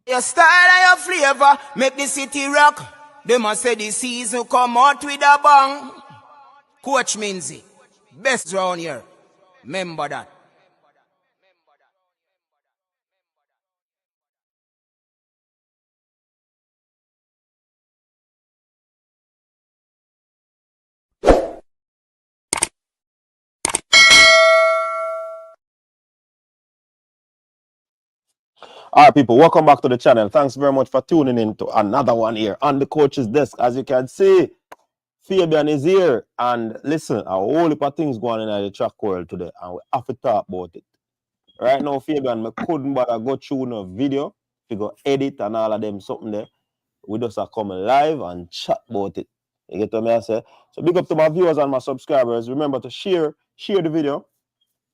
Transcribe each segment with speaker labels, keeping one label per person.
Speaker 1: Your style and your flavor make the city rock. They must say the season come out with a bang. Coach Minzy, best round here. Remember that.
Speaker 2: All right, people, welcome back to the channel. Thanks very much for tuning in to another one here on the coach's desk. As you can see, Fabian is here. And listen, a whole heap of things going on in the track world today, and we have to talk about it. Right now, Fabian, I couldn't bother go through no video, to go edit and all of them something there. We just are coming live and chat about it. You get what I say? So big up to my viewers and my subscribers. Remember to share the video.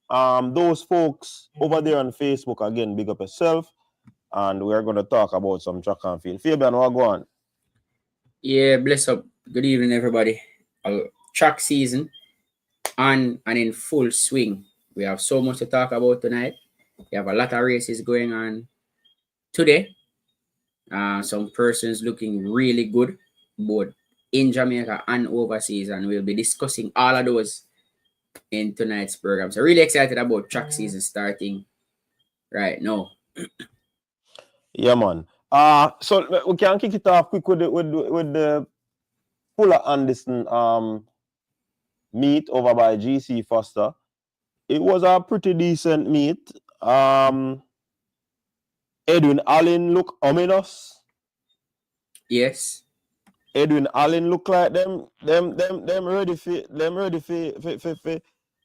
Speaker 2: Those folks over there on Facebook, again, big up yourself. And we're going to talk about some track and field. Fabian, what go on?
Speaker 3: Yeah, bless up. Good evening, everybody. Track season on and in full swing. We have so much to talk about tonight. We have a lot of races going on today. Some persons looking really good, both in Jamaica and overseas, and we'll be discussing all of those in tonight's program. So really excited about track season starting right now.
Speaker 2: Yeah, man. So we can kick it off quick with the Fuller Anderson meet over by GC Foster. It was a pretty decent meet. Edwin Allen look ominous.
Speaker 3: Yes.
Speaker 2: Edwin Allen look like them ready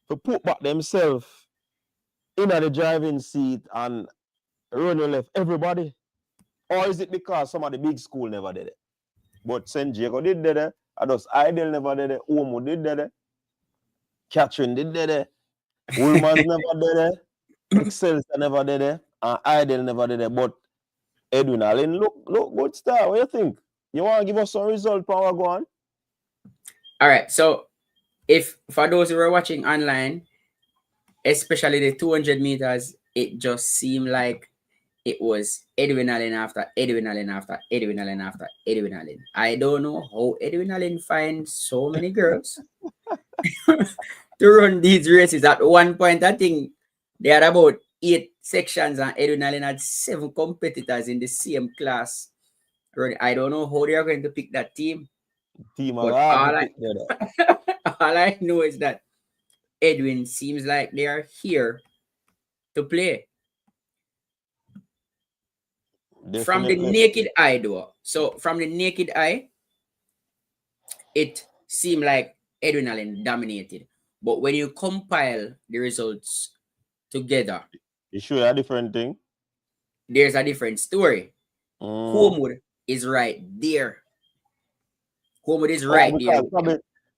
Speaker 2: for put back themselves in the driving seat and run left everybody. Or is it because some of the big school never did it? But St. Jago did it. Ados Idle never did it. Omo did it. Catherine did it. Woolman's never did it. Excelsior never did it. And Idle never did it. But Edwin Allen, look good star. What do you think? You want to give us some result for go on?
Speaker 3: All right. So if for those who are watching online, especially the 200 meters, it just seemed like it was Edwin Allen after Edwin Allen after Edwin Allen after Edwin Allen. I don't know how Edwin Allen finds so many girls to run these races. At one point, I think they had about 8 sections and Edwin Allen had 7 competitors in the same class. I don't know how they are going to pick that team.
Speaker 2: But
Speaker 3: all I know is that Edwin seems like they are here to play. Definitely. From the naked eye, though. So from the naked eye, it seemed like Edwin Allen dominated. But when you compile the results together,
Speaker 2: you show a different thing.
Speaker 3: There's a different story. Homewood is right there. Homewood is right there.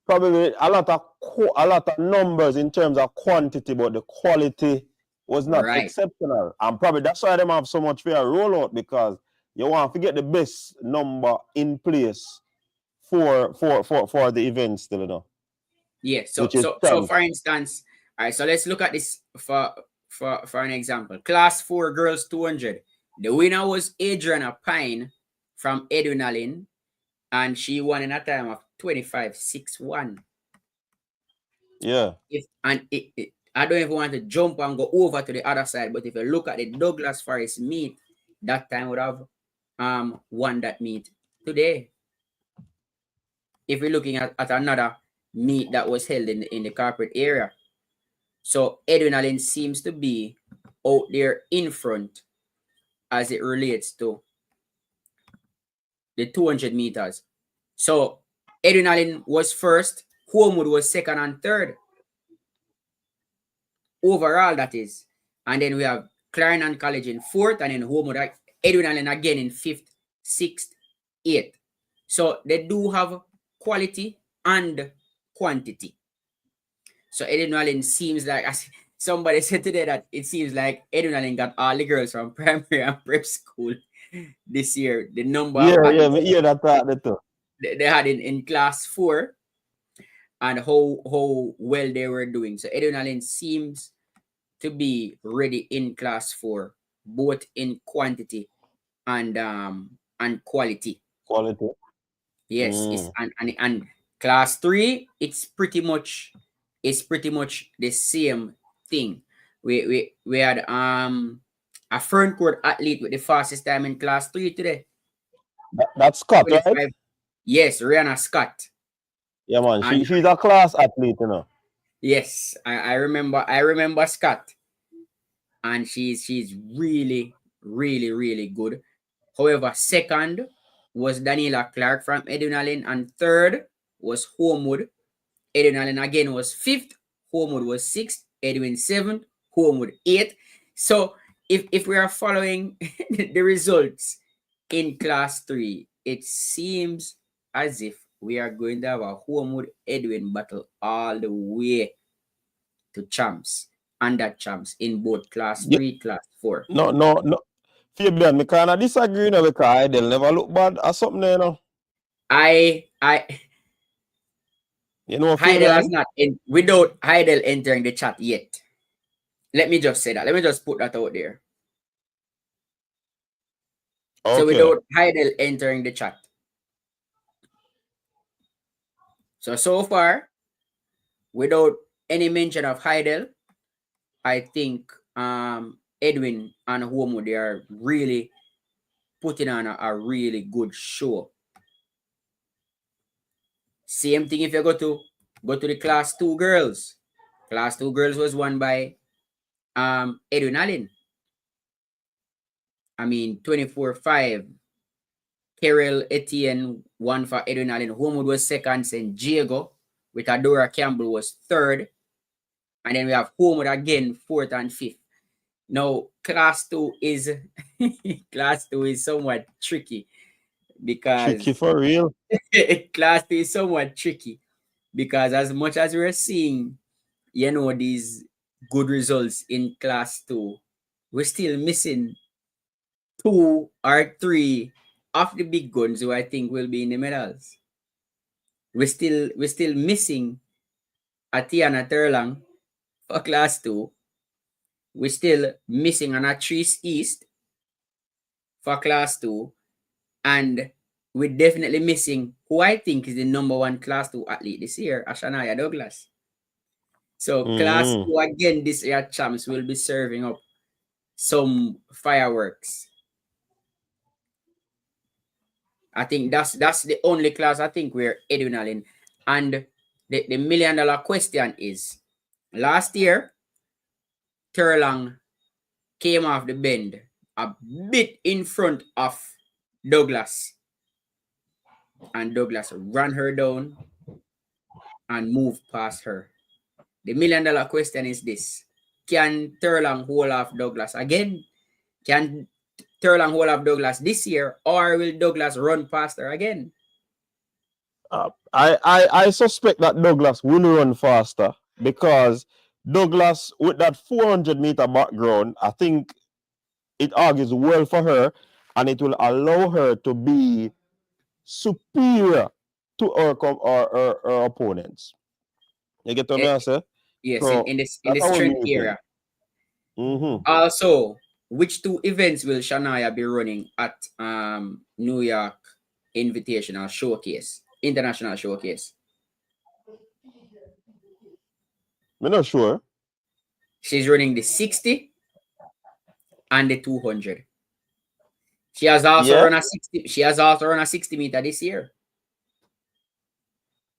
Speaker 2: Probably a lot of numbers in terms of quantity, but the quality was not exceptional. And probably that's why them have so much fair rollout, because you want to get the best number in place for the event still, you know.
Speaker 3: Yeah. So for instance, all right, so let's look at this for an example. Class 4 girls 200. The winner was Adriana Pine from Edwin Allen, and she won in a time of 25.61.
Speaker 2: Yeah.
Speaker 3: I don't even want to jump and go over to the other side, but if you look at the Douglas Forest meet, that time would have won that meet today. If we're looking at another meet that was held in the corporate area. So Edwin Allen seems to be out there in front as it relates to the 200 meters. So Edwin Allen was first, Homewood was second and third. Overall, that is. And then we have Clarendon College in fourth, and then Homewood, Edwin Allen again in fifth, sixth, eighth. So they do have quality and quantity. So Edwin Allen seems like, as somebody said today, that it seems like Edwin Allen got all the girls from primary and prep school this year. The number they had in class 4 and how well they were doing. So Edwin Allen seems to be ready in class 4, both in quantity and quality.
Speaker 2: Quality.
Speaker 3: Yes, it's and class 3, it's pretty much the same thing. We had a front court athlete with the fastest time in class 3 today.
Speaker 2: That's Scott, right?
Speaker 3: 25. Yes, Rihanna Scott.
Speaker 2: Yeah, man.
Speaker 3: And
Speaker 2: She's a class athlete, you know.
Speaker 3: yes, I remember Scott, and she's really, really, really good. However, second was Daniela Clark from Edwin Allen, and third was Homewood. Edwin Allen again was fifth, Homewood was sixth, Edwin seventh, Homewood eighth. So if we are following the results in class 3, it seems as if we are going to have a Homewood Edwin battle all the way to champs, under champs in both class 3, class 4.
Speaker 2: No. Fabian, I kind of disagree, you know, because they'll never look bad or something, you know. You know,
Speaker 3: Heidel has
Speaker 2: Fabian?
Speaker 3: not without Heidel entering the chat yet. Let me just say that. Let me just put that out there.
Speaker 2: Okay.
Speaker 3: So without Heidel entering the chat. So far, without any mention of Heidel, I think Edwin and Homo, they are really putting on a really good show. Same thing if you go to the class 2 girls. Class 2 girls was won by Edwin Allen. I mean, 24-5. Kerrell Etienne won for Edwin Allen. Homewood was second. St. Diego with Adora Campbell was third. And then we have Homewood again, fourth and fifth. Now, class 2 is somewhat tricky because
Speaker 2: Tricky for real.
Speaker 3: class 2 is somewhat tricky because as much as we're seeing, you know, these good results in class 2, we're still missing 2 or 3 of the big guns who I think will be in the medals. We're still missing Atiana Terlang for class 2. We're still missing an Atrice East for class 2. And we're definitely missing who I think is the number 1 class 2 athlete this year, Ashanaya Douglas. So class 2 again this year, champs will be serving up some fireworks. I think that's the only class I think we're Edwin Allen. And the $1 million question is, last year, Terlang came off the bend a bit in front of Douglas. And Douglas ran her down and moved past her. The $1 million question is this. Can Terlang hold off Douglas again? Can Terlang hold off Douglas this year, or will Douglas run past her again?
Speaker 2: I suspect that Douglas will run faster because Douglas, with that 400-meter background, I think it argues well for her and it will allow her to be superior to her opponents. You get what I say?
Speaker 3: Yes,
Speaker 2: So,
Speaker 3: in the strength area. Also, which 2 events will Shania be running at New York Invitational Showcase, International Showcase?
Speaker 2: I'm not sure.
Speaker 3: She's running the 60 and the 200. She has also run a 60. She has also run a 60 meter this year.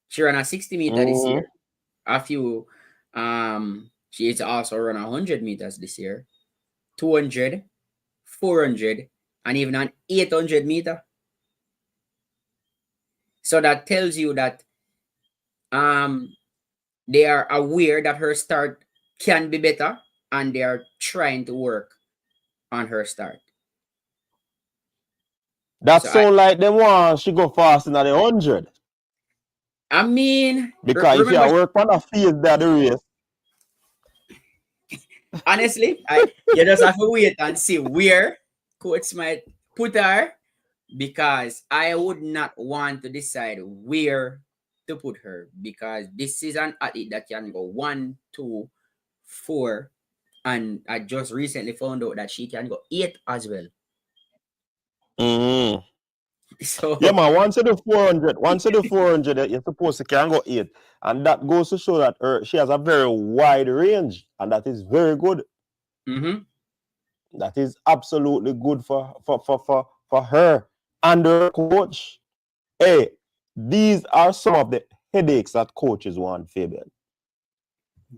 Speaker 3: She ran a 60 meter this year. A few. She's also run 100 meters this year, 200, 400, and even an 800 meter. So that tells you that they are aware that her start can be better, and they are trying to work on her start.
Speaker 2: That sound like them one she go fast in the 100.
Speaker 3: I mean,
Speaker 2: because if you work on a field that the race.
Speaker 3: Honestly, you just have to wait and see where coach might put her, because I would not want to decide where to put her, because this is an athlete that can go 1, 2, 4, and I just recently found out that she can go 8 as well.
Speaker 2: Mm-hmm.
Speaker 3: So
Speaker 2: Yeah, man. Once you do 400, you're supposed to can go 8. And that goes to show that she has a very wide range. And that is very good.
Speaker 3: mm-hmm.
Speaker 2: That is absolutely good for her and her coach. Hey, these are some of the headaches that coaches want, Fabian.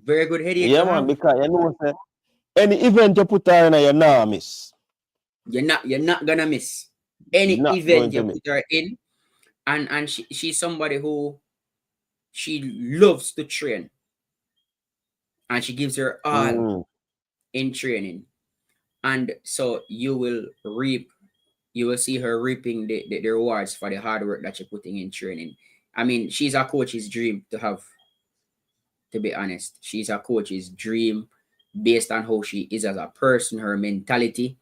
Speaker 3: Very good headache
Speaker 2: Yeah,
Speaker 3: to
Speaker 2: man,
Speaker 3: have.
Speaker 2: because you know, say, any event you put her in, you not miss.
Speaker 3: You're not gonna miss
Speaker 2: You're
Speaker 3: any
Speaker 2: not going
Speaker 3: event
Speaker 2: to
Speaker 3: you
Speaker 2: miss.
Speaker 3: put her in. And she's somebody who she loves to train. And she gives her all
Speaker 2: Mm,
Speaker 3: in training. And so you will see her reaping the rewards for the hard work that she's putting in training. I mean, she's a coach's dream to have, to be honest. She's a coach's dream based on how she is as a person, her mentality.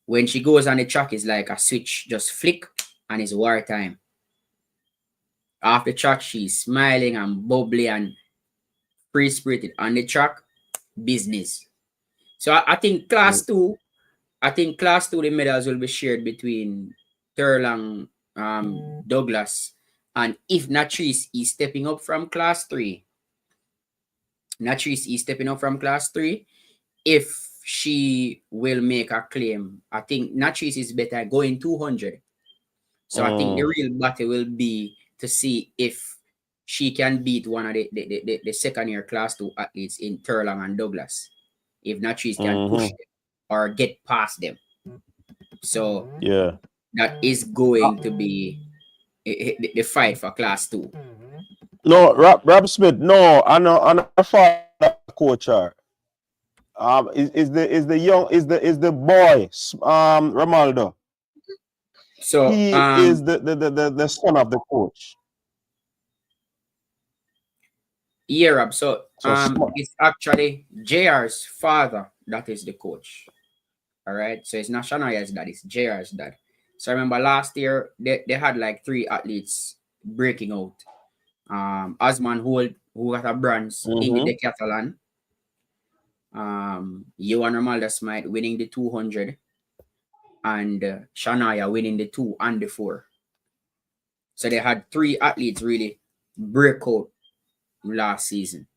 Speaker 3: When she goes on the track, it's like a switch just flick and it's wartime. After the track, she's smiling and bubbly and free-spirited. On the track, business. So I think class
Speaker 2: mm,
Speaker 3: two, the medals will be shared between Terlang, Douglas, and if Natrice is stepping up from class 3, if she will make a claim, I think Natrice is better going 200. So I think the real battle will be to see if she can beat one of the second year class 2 athletes in Terlang and Douglas. If Natrice can push them or get past them. So
Speaker 2: yeah.
Speaker 3: that is going to be the fight for class 2.
Speaker 2: No, Rob Smith, no, I know a father coach her. Is the boy Romaldo.
Speaker 3: So
Speaker 2: He is the son of the coach.
Speaker 3: Europe. So
Speaker 2: So
Speaker 3: it's actually JR's father that is the coach. All right. So it's not Shanaya's dad, it's JR's dad. So I remember last year they had like 3 athletes breaking out. Osman Holt, who got a bronze in the decathlon. Johan Romaldo Smith winning the 200 and Shania winning the 2 and the 4. So they had 3 athletes really break out last season.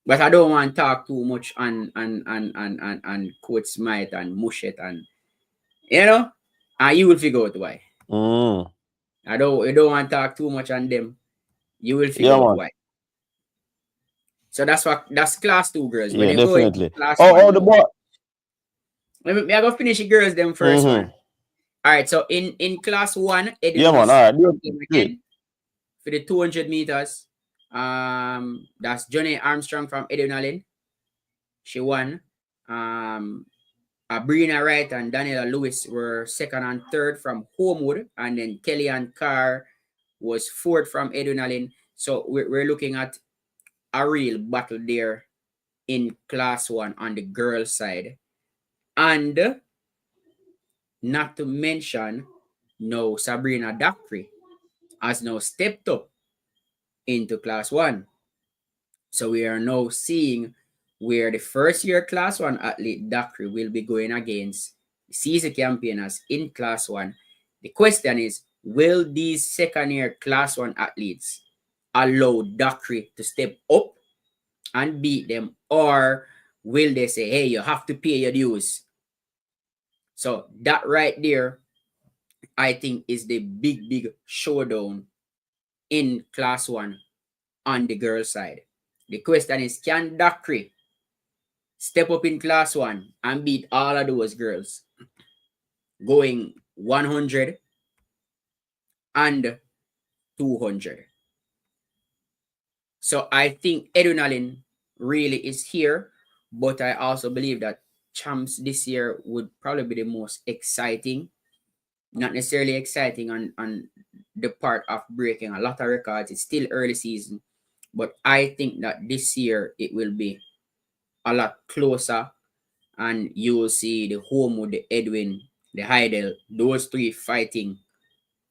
Speaker 3: But I don't want to talk too much on Coach Smith and Mushet and and you will figure out why. I don't want to talk too much on them. You will figure out why. So that's class 2 girls. When
Speaker 2: Yeah,
Speaker 3: you go into
Speaker 2: definitely.
Speaker 3: class
Speaker 2: Oh,
Speaker 3: 1
Speaker 2: the
Speaker 3: now,
Speaker 2: boy.
Speaker 3: let me go finish the girls them first one. All right, so in class 1, Edwin
Speaker 2: Yeah, man. All right.
Speaker 3: again for the 200 meters. That's Johnny Armstrong from Edwin Allen. She won. Brina Wright and Daniela Lewis were 2nd and 3rd from Homewood, and then Kellyanne Carr was 4th from Edwin Allen. So we're looking at a real battle there in class 1 on the girls' side. And not to mention, no, Sabrina Dacry has now stepped up into class 1. So we are now seeing where the first year class 1 athlete Dacry will be going against season campaigners in class 1. The question is, will these second year class 1 athletes allow Dacry to step up and beat them, or will they say, hey, you have to pay your dues? So that right there, I think, is the big showdown in class 1 on the girl side. The question is, can Dacry step up in class 1 and beat all of those girls going 100 and 200? So I think Edwin Allen really is here, but I also believe that champs this year would probably be the most exciting. Not necessarily exciting on the part of breaking a lot of records. It's still early season, but I think that this year it will be a lot closer, and you will see the Homewood, the Edwin, the Heidel, those 3 fighting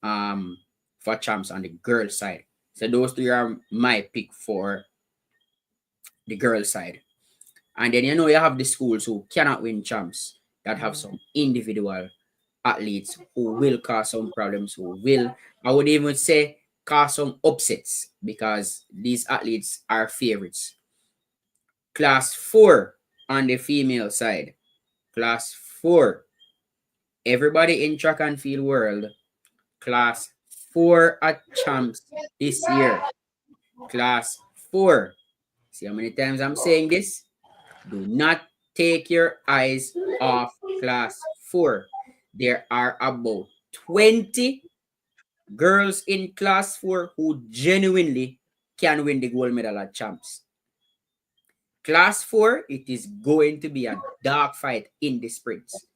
Speaker 3: for champs on the girl side. So those 3 are my pick for the girl side. And then you have the schools who cannot win champs that have some individual athletes who will cause some problems, I would even say, cause some upsets because these athletes are favorites. Class 4 on the female side. Class 4. Everybody in track and field world, class 4 at champs this year. Class 4. See how many times I'm saying this? Do not take your eyes off class 4. There are about 20 girls in class 4 who genuinely can win the gold medal at champs. Class 4, it is going to be a dark fight in the sprints.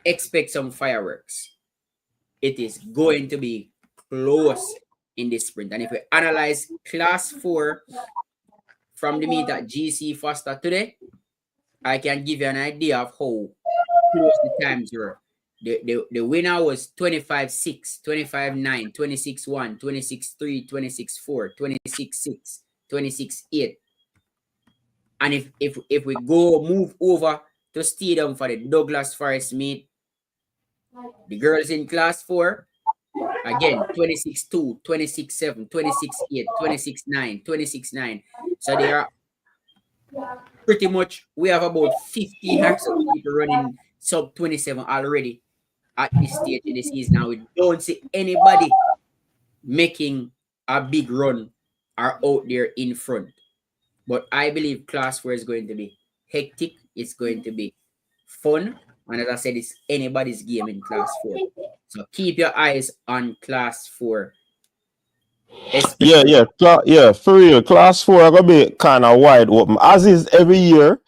Speaker 3: Expect some fireworks. It is going to be close in the sprint. And if we analyze class 4 from the meet at GC Foster today, I can give you an idea of how close the times were. The winner was 25-6, 25-9, 26-1, 26-3, 26-4, 26-6, 26-8. And if we move over to stadium for the Douglas Forest meet, the girls in class 4, again, 26-2, 26-7, 26-8, 26-9, 26-9. So they are pretty much, we have about 15 or so people running sub 27 already at this stage in the season. Now we don't see anybody making a big run or out there in front. But I believe class 4 is going to be hectic. It's going to be fun. And as I said, it's anybody's game in class 4. So keep your eyes on class 4.
Speaker 2: Yeah, for real. Class 4 are gonna be kind of wide open, as is every year.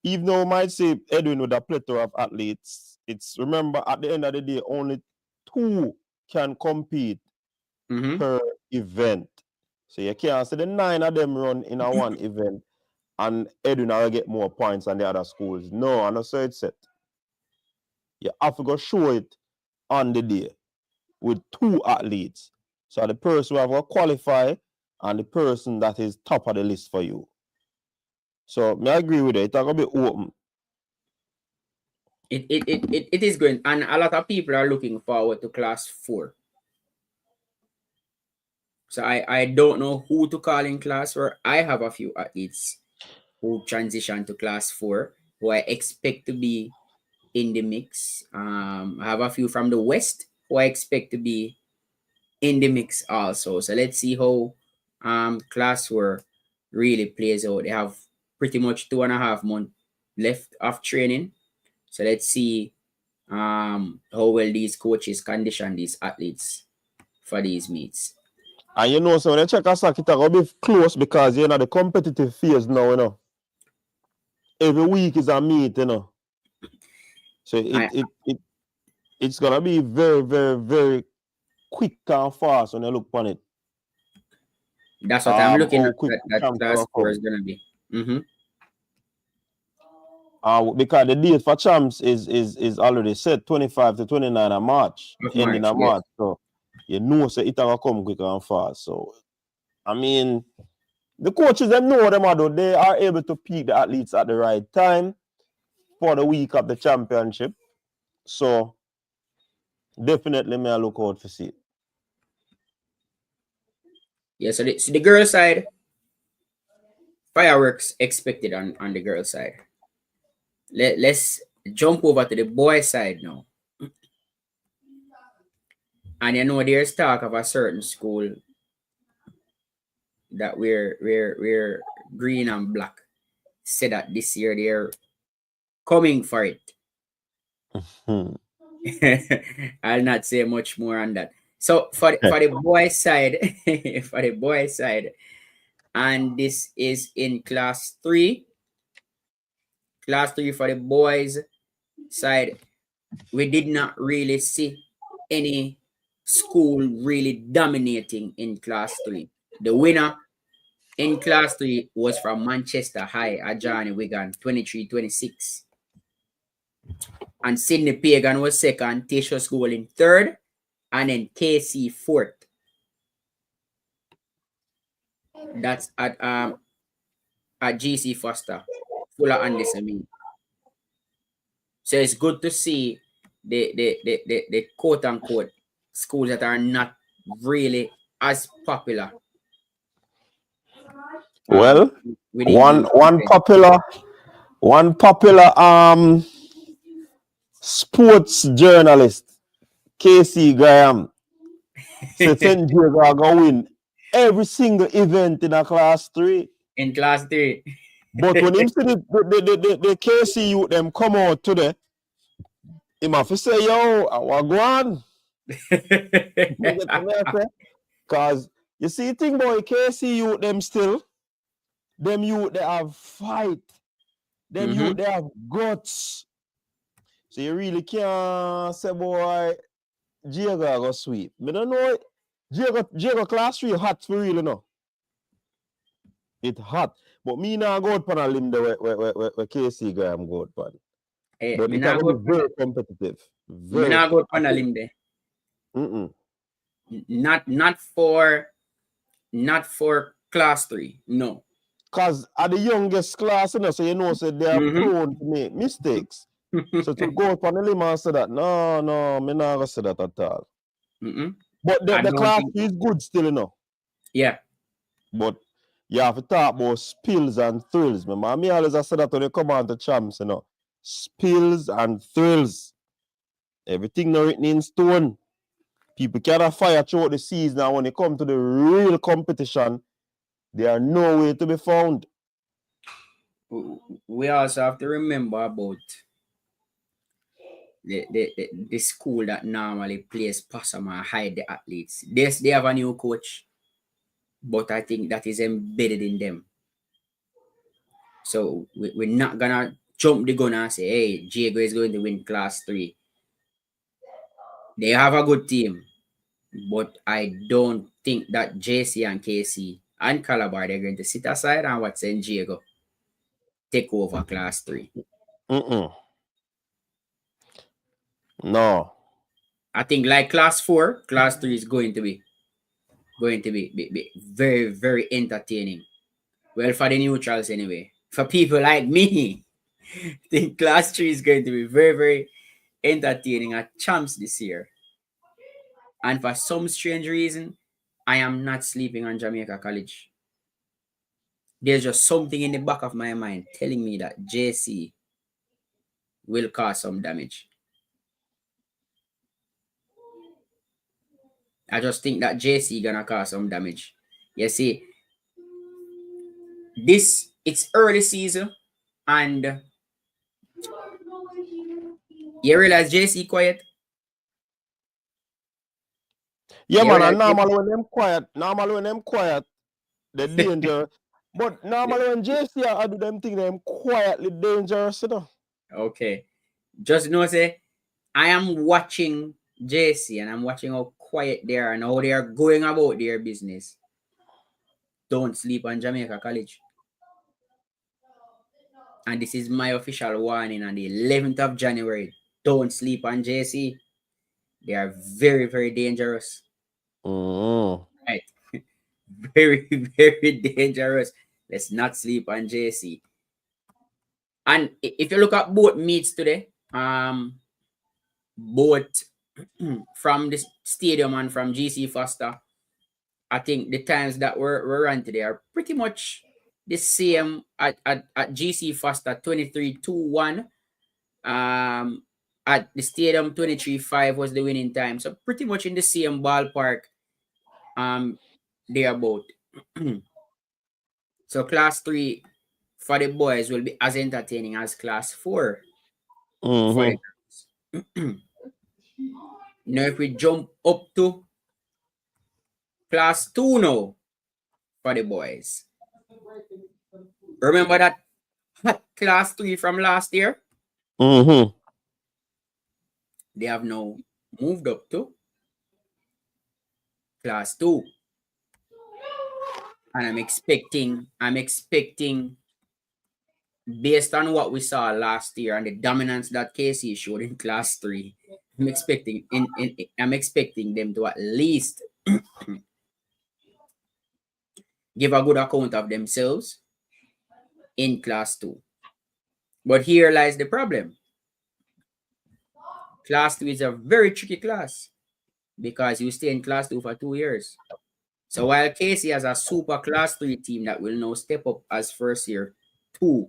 Speaker 2: Even though we might say Edwin with a plethora of athletes, it's remember at the end of the day, only 2 can compete per event. So you can't say the 9 of them run in a one event and Edwin will get more points than the other schools. No, I know so it's set. You have to go show it on the day with 2 athletes. So the person who have to qualify and the person that is top of the list for you. So I agree with it. It's gonna be open.
Speaker 3: It is going, and a lot of people are looking forward to class 4. So I don't know who to call in class 4. I have a few athletes who transition to class 4 who I expect to be in the mix. I have a few from the West who I expect to be in the mix also. So let's see how class 4 really plays out. They have pretty much 2.5 months left of training. So let's see how well these coaches condition these athletes for these meets.
Speaker 2: And you know, so when you check a sack, it's going to be close because you're in the competitive phase now, you know. Every week is a meet, you know. So it's going to be very, very, very quick and fast when you look on it.
Speaker 3: That's what I'm looking at, that class 4 is going to be.
Speaker 2: Because the date for champs is already set, 25 to 29 of March, ending of March. So you know, so it will come quick and fast. So, I mean, the coaches, them know them, although they are able to pick the athletes at the right time for the week of the championship. So, definitely may I look out to see it.
Speaker 3: Yeah, so the girl side, fireworks expected on the girl side. Let's jump over to the boy side now. And you know, there's talk of a certain school that we're green and black said that this year they're coming for it. I'll not say much more on that. So for the boy side, for the boy side, and this is in class 3. Class 3 for the boys side, we did not really see any school really dominating in class 3. The winner in class 3 was from Manchester High at Johnny Wigan, 23-26. And Sydney Pagan was second, Tatius Goule in third, and then KC fourth. That's at GC Foster, Fuller and this, I mean. So it's good to see the quote unquote schools that are not really as popular.
Speaker 2: Well,
Speaker 3: within
Speaker 2: one popular sports journalist, Casey Graham, said St. Diego are going to win every single event in a class 3.
Speaker 3: In class 3.
Speaker 2: But when him see the KC youth them come out today, him have to say, yo, I want go on. Because you see, thing boy, KC youth them still, them youth they have fight. Them youth they have guts. So you really can't say, boy, Diego go sweep. I don't know. Diego class 3 hot for real, you know. It hot. But me now go out on a limb there where KC Graham go out on.
Speaker 3: Hey,
Speaker 2: but it's going to be very competitive.
Speaker 3: Me now go out on a limb there. Not for class 3, no.
Speaker 2: Because at the youngest class, you know, so you know, so they are prone to make mistakes. So to go up on the limb and say that, no, me not going to say that at all. But the class is good still, you know.
Speaker 3: Yeah.
Speaker 2: But you have to talk about spills and thrills. Remember, me always I said that when they come on to champs, you know. Spills and thrills. Everything not written in stone. People cannot fire throughout the season, and when they come to the real competition, they are nowhere to be found.
Speaker 3: We also have to remember about the school that normally plays possum and hide the athletes. Yes, they have a new coach, but I think that is embedded in them. So we're not gonna jump the gun and say, hey, Diego is going to win class 3. They have a good team, but I don't think that JC and KC and Calabar, they're going to sit aside and watch San Diego take over class 3.
Speaker 2: No.
Speaker 3: I think like class 4, class 3 is going to be very, very entertaining. Well, for the neutrals anyway. For people like me, I think class 3 is going to be very, very entertaining at champs this year. And for some strange reason, I am not sleeping on Jamaica College. There's just something in the back of my mind telling me that JC will cause some damage. I just think that JC gonna cause some damage. You see, it's early season, and you realize JC quiet.
Speaker 2: Yeah, man, and normally when them quiet, they're dangerous. But normally when JC I do them thing, them quietly dangerous, you know.
Speaker 3: Okay. Just know, say, I am watching JC and I'm watching how quiet they are and how they are going about their business. Don't sleep on Jamaica College. And this is my official warning on the 11th of January. Don't sleep on JC. They are very, very dangerous. Right. Very, very dangerous. Let's not sleep on JC. And if you look at both meets today, both from the stadium and from GC Foster, I think the times that were run today are pretty much the same at GC Foster 23-2-1. At the stadium 23-5 was the winning time. So pretty much in the same ballpark. They're both. So class 3 for the boys will be as entertaining as class 4 for the girls. Now if we jump up to class 2 now for the boys. Remember that class 3 from last year? They have now moved up to class 2. And I'm expecting, based on what we saw last year and the dominance that KC showed in class 3, I'm expecting them to at least give a good account of themselves in class 2. But here lies the problem. Class 2 is a very tricky class because you stay in Class 2 for 2 years. So while KC has a super Class 3 team that will now step up as first year 2,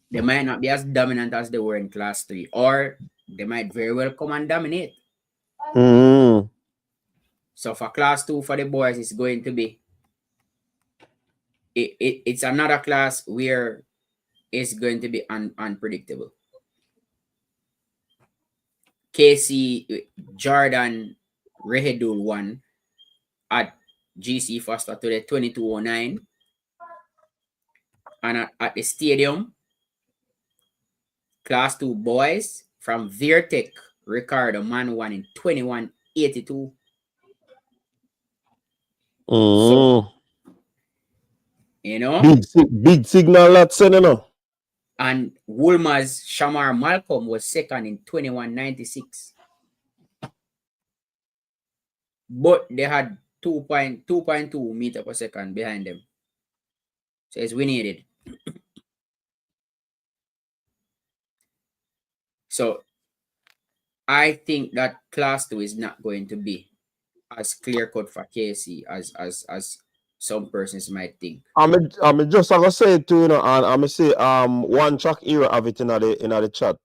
Speaker 3: they might not be as dominant as they were in Class 3, or they might very well come and dominate. So for Class 2 for the boys, it's going to be it's another class where it's going to be unpredictable. KC Jordan Rehedul won at GC Foster to the 2209, and at the stadium, Class 2 boys from Virtech Ricardo Man won in 2182. So, you know,
Speaker 2: big signal that's you know.
Speaker 3: And Woolmer's Shamar Malcolm was second in 2196. But they had 2.2 meter per second behind them. So it's winning. So I think that Class 2 is not going to be as clear cut for KC as some persons might think.
Speaker 2: I'm just gonna say it too, you know, and I'm gonna say one track era of it in the chat.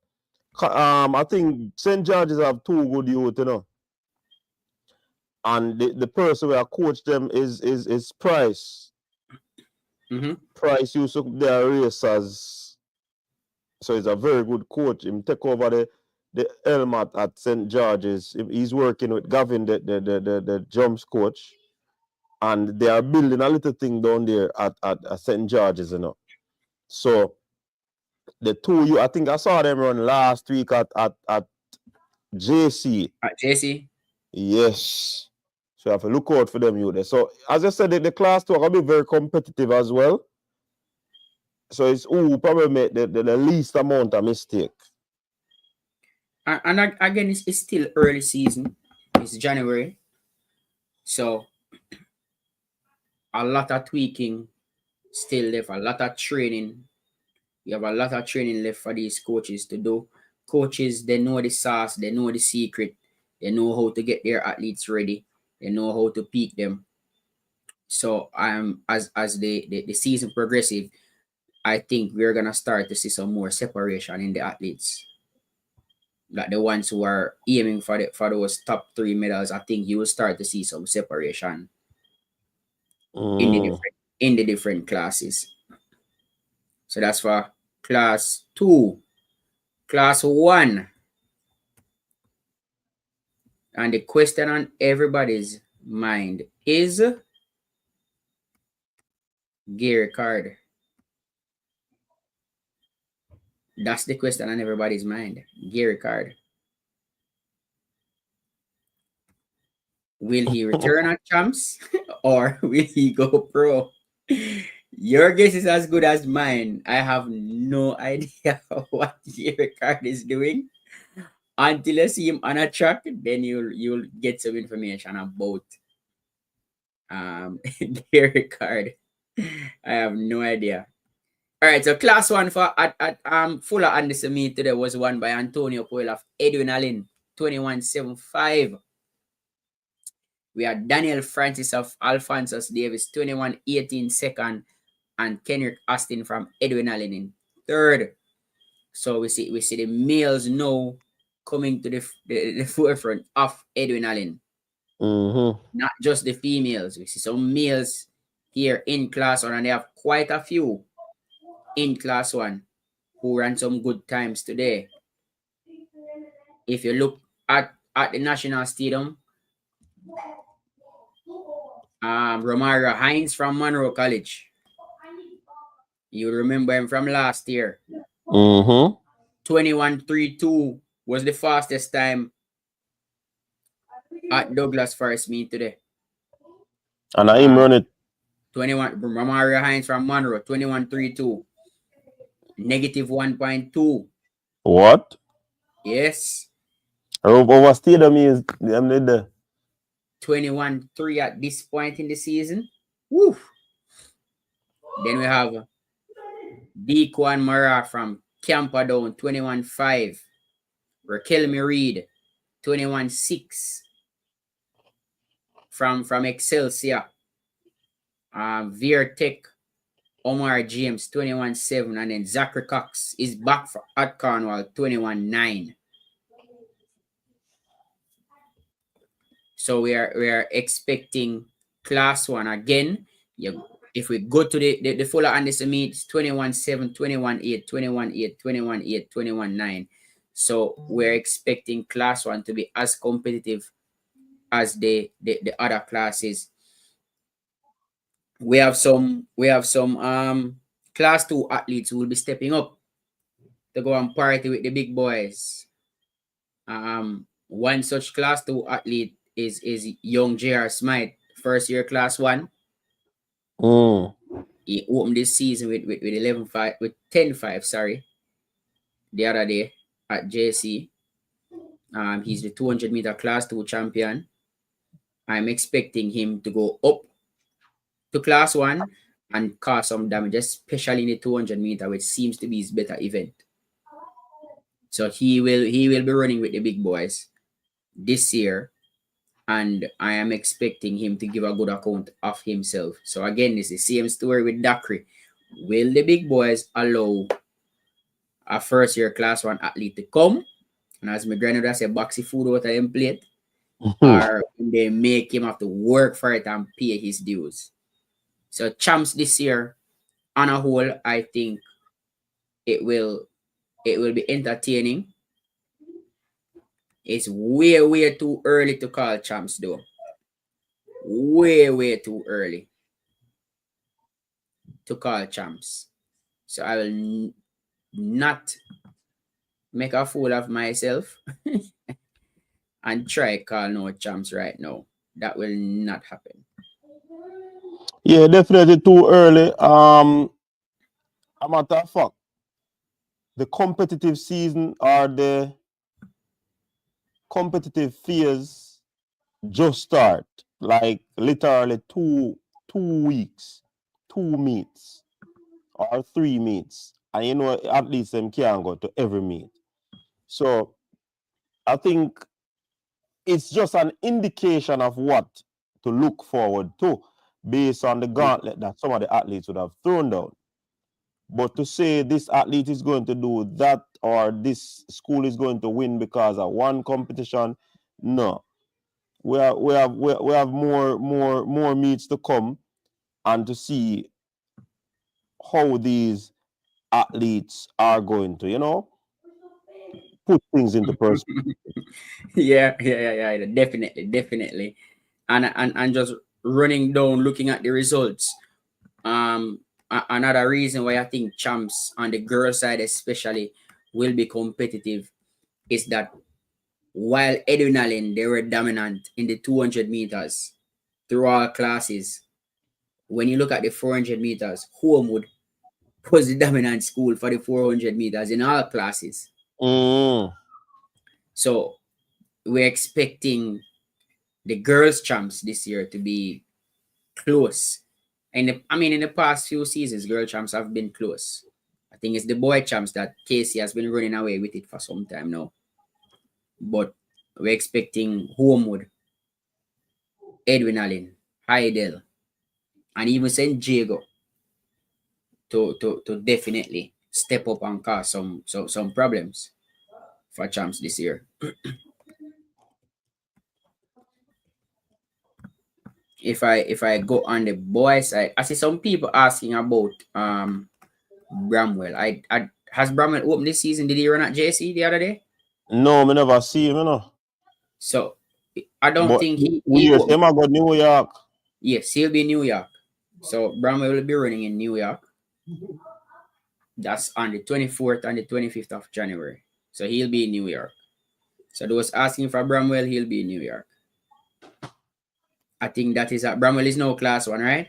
Speaker 2: I think St. George's have 2 good youth, you know. And the person who coach them is Price. Price used to their racers. So he's a very good coach. He take over the helm at St. George's. He's working with Gavin, the jumps coach. And they are building a little thing down there at St. George's, you know. So the 2 I think I saw them run last week at JC.
Speaker 3: At JC?
Speaker 2: Yes. So you have to look out for them youth there. So as I said, the Class 2 are going to be very competitive as well. So it's who probably make the least amount of mistake.
Speaker 3: And again, it's still early season. It's January. So a lot of tweaking still left, a lot of training. You have a lot of training left for these coaches to do. Coaches, they know the sauce, they know the secret, they know how to get their athletes ready, they know how to peak them. So as the season progresses, I think we're gonna start to see some more separation in the athletes. Like the ones who are aiming for those top 3 medals, I think you will start to see some separation in the different classes. So that's for Class 2. Class 1. And the question on everybody's mind is Gary Card. That's the question on everybody's mind. Gary Card. Will he return at champs or will he go pro? Your guess is as good as mine. I have no idea what Gary Card is doing. Until you see him on a track, then you'll get some information about Gary Card. I have no idea. All right, so Class 1 for at Fuller and this meet today was won by Antonio Poel of Edwin Allen, 21.75. We had Daniel Francis of Alphonsus Davis, 21.18 second, and Kendrick Austin from Edwin Allen in third. So we see the males now coming to the forefront of Edwin Allen. Not just the females. We see some males here in Class 1, and they have quite a few in Class 1 who ran some good times today. If you look at the National Stadium, Romario Hines from Monroe College. You remember him from last year. 21.32 was the fastest time at Douglas first meet today.
Speaker 2: And I run it.
Speaker 3: 21 Romario Hines from Monroe, 21.32. Negative 1.2.
Speaker 2: What?
Speaker 3: Yes.
Speaker 2: Over stadium is
Speaker 3: 21.3 at this point in the season. Woo. Then we have Dequan Mara from Camperdown, 21.5. Raquelme Reed, 21-6 from Excelsior. Veertech Omar James, 21-7, and then Zachary Cox is back at Cornwall, 21-9. So we are expecting Class 1 again. If we go to the fuller Anderson meets, 21-7, 21-8, 21-8, 21-8, 21-9. So we're expecting Class 1 to be as competitive as the other classes. We have some Class 2 athletes who will be stepping up to go and party with the big boys. One such Class 2 athlete is young J.R. Smythe, first year Class 1. He opened this season with 10-5, sorry, the other day at JC. He's the 200-meter Class 2 champion. I'm expecting him to go up to Class 1 and cause some damage, especially in the 200-meter, which seems to be his better event. So he will be running with the big boys this year, and I am expecting him to give a good account of himself. So again, it's the same story with Dakri. Will the big boys allow a first-year Class 1 athlete to come, and as my grandmother said, boxy food out of him plate, or they make him have to work for it and pay his dues? So champs this year, on a whole, I think it will be entertaining. It's way too early to call champs though. Way too early to call champs. So I will not make a fool of myself and try call no champs right now. That will not happen.
Speaker 2: Yeah, definitely too early. A matter of fact, the competitive season or the competitive phase just start. Like literally two weeks, 2 meets or 3 meets. And you know, at least them can't go to every meet. So I think it's just an indication of what to look forward to based on the gauntlet that some of the athletes would have thrown down. But to say this athlete is going to do that or this school is going to win because of one competition, no. We have more meets to come and to see how these athletes are going to, put things into perspective.
Speaker 3: Yeah, definitely. And just running down, looking at the results. Another reason why I think champs on the girl side especially will be competitive is that while Edwin Allen, they were dominant in the 200 meters through all classes, when you look at the 400 meters, Homewood was the dominant school for the 400 meters in all classes. So we're expecting the girls champs this year to be close. And in the past few seasons, girl champs have been close. I think it's the boy champs that Casey has been running away with it for some time now. But we're expecting Homewood, Edwin Allen, Heidel, and even St. Diego to definitely step up and cause some problems for champs this year. If I go on the boy side, I see some people asking about Bramwell. Has Bramwell opened this season? Did he run at JC the other day?
Speaker 2: No, me never see him,
Speaker 3: So I don't think he
Speaker 2: him go New York.
Speaker 3: Yes, he'll be in New York. So Bramwell will be running in New York. That's on the 24th and the 25th of January. So he'll be in New York. So those asking for Bramwell, he'll be in New York. I think that is Bramwell is now Class 1, right?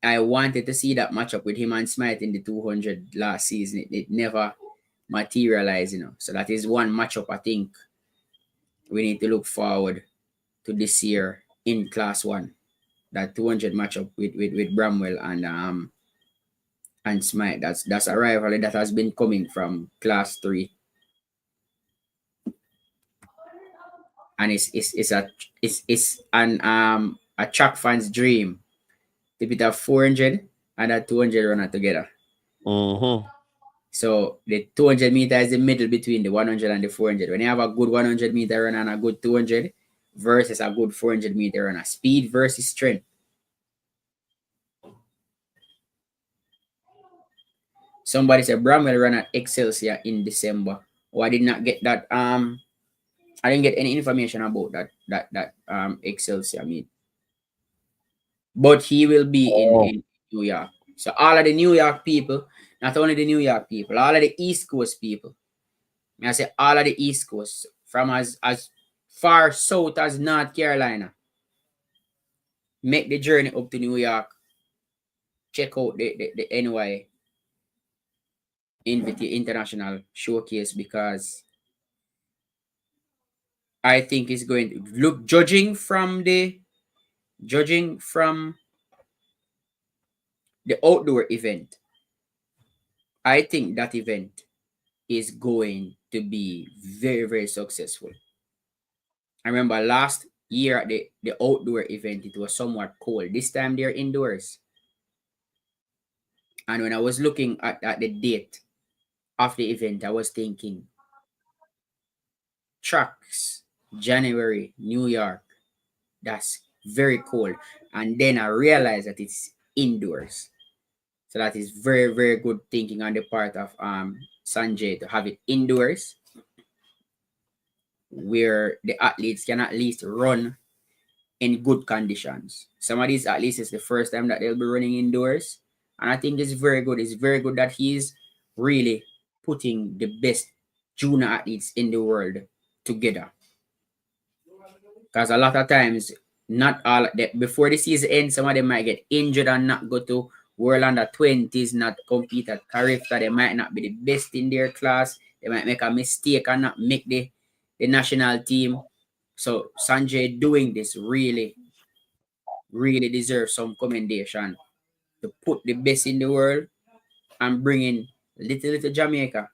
Speaker 3: I wanted to see that matchup with him and Smythe in the 200 last season. It never materialized, So that is one matchup I think we need to look forward to this year in Class 1. That 200 matchup with Bramwell and Smythe. That's a rivalry that has been coming from Class 3. and it's a track fan's dream to put a 400 and a 200 runner together.
Speaker 2: Mm-hmm.
Speaker 3: So the 200 meter is the middle between the 100 and the 400. When you have a good 100 meter runner and a good 200 versus a good 400 meter runner, speed versus strength. Somebody said Bramwell ran at Excelsior in December. Oh, I did not get that. I didn't get any information about that Excelsior meet. But he will be in New York. So all of the New York people, not only the New York people, all of the East Coast people. I say all of the East Coast, from as far south as North Carolina, make the journey up to New York. Check out the NY International Showcase, because I think it's going to look, judging from the outdoor event, I think that event is going to be very, very successful. I remember last year at the outdoor event, it was somewhat cold. This time they're indoors. And when I was looking at the date of the event, I was thinking, tracks, January, New York, that's very cold. And then I realized that it's indoors. So that is very, very good thinking on the part of Sanjay to have it indoors, where the athletes can at least run in good conditions. Some of these athletes, it's the first time that they'll be running indoors. And I think it's very good. It's very good that he's really putting the best junior athletes in the world together. Because a lot of times, not all before the season ends, some of them might get injured and not go to World Under 20s, not compete at Carifta. They might not be the best in their class. They might make a mistake and not make the national team. So Sanjay doing this really, really deserves some commendation, to put the best in the world and bringing little Jamaica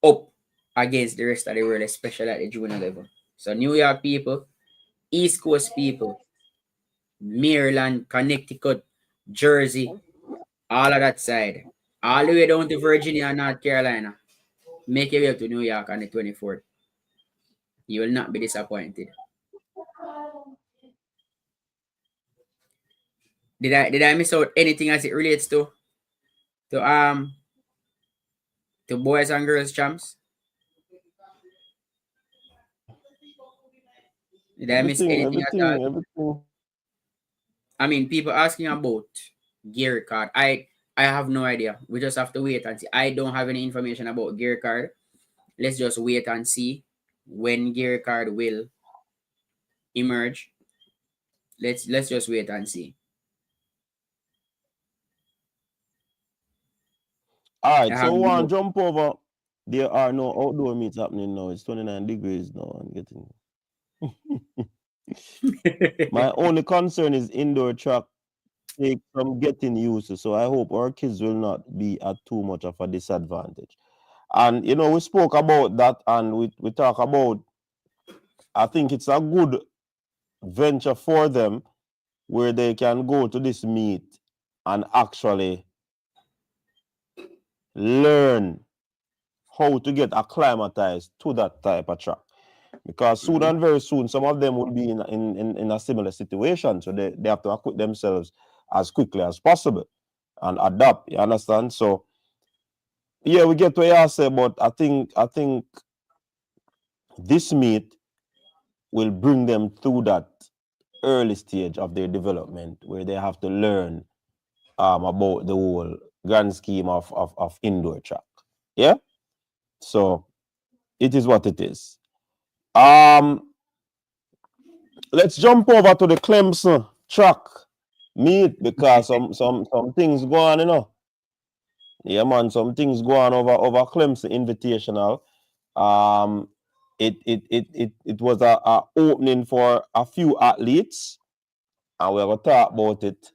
Speaker 3: up against the rest of the world, especially at the junior level. So New York people, East Coast people, Maryland, Connecticut, Jersey, all of that side, all the way down to Virginia and North Carolina, make your way to New York on the 24th. You will not be disappointed. Did I miss out anything as it relates to boys and girls champs? Did I miss anything at all?
Speaker 2: Everything.
Speaker 3: I mean, people asking about gear card. I have no idea. We just have to wait and see. I don't have any information about gear card. Let's just wait and see when gear card will emerge. Let's just wait and see.
Speaker 2: All right, so one jump over. There are no outdoor meets happening now. It's 29 degrees now. I'm getting. My only concern is indoor track take from getting used to. So I hope our kids will not be at too much of a disadvantage. And you know, we spoke about that, and we talk about, I think it's a good venture for them where they can go to this meet and actually learn how to get acclimatized to that type of track. Because soon and very soon, some of them will be in a similar situation. So they have to equip themselves as quickly as possible and adapt. You understand? So yeah, we get what you say, but I think this meet will bring them through that early stage of their development where they have to learn about the whole grand scheme of indoor track. Yeah? So it is what it is. Let's jump over to the Clemson track meet, because some things go on, you know. Yeah, man, some things go on over Clemson Invitational. It was a opening for a few athletes, and we're gonna talk about it.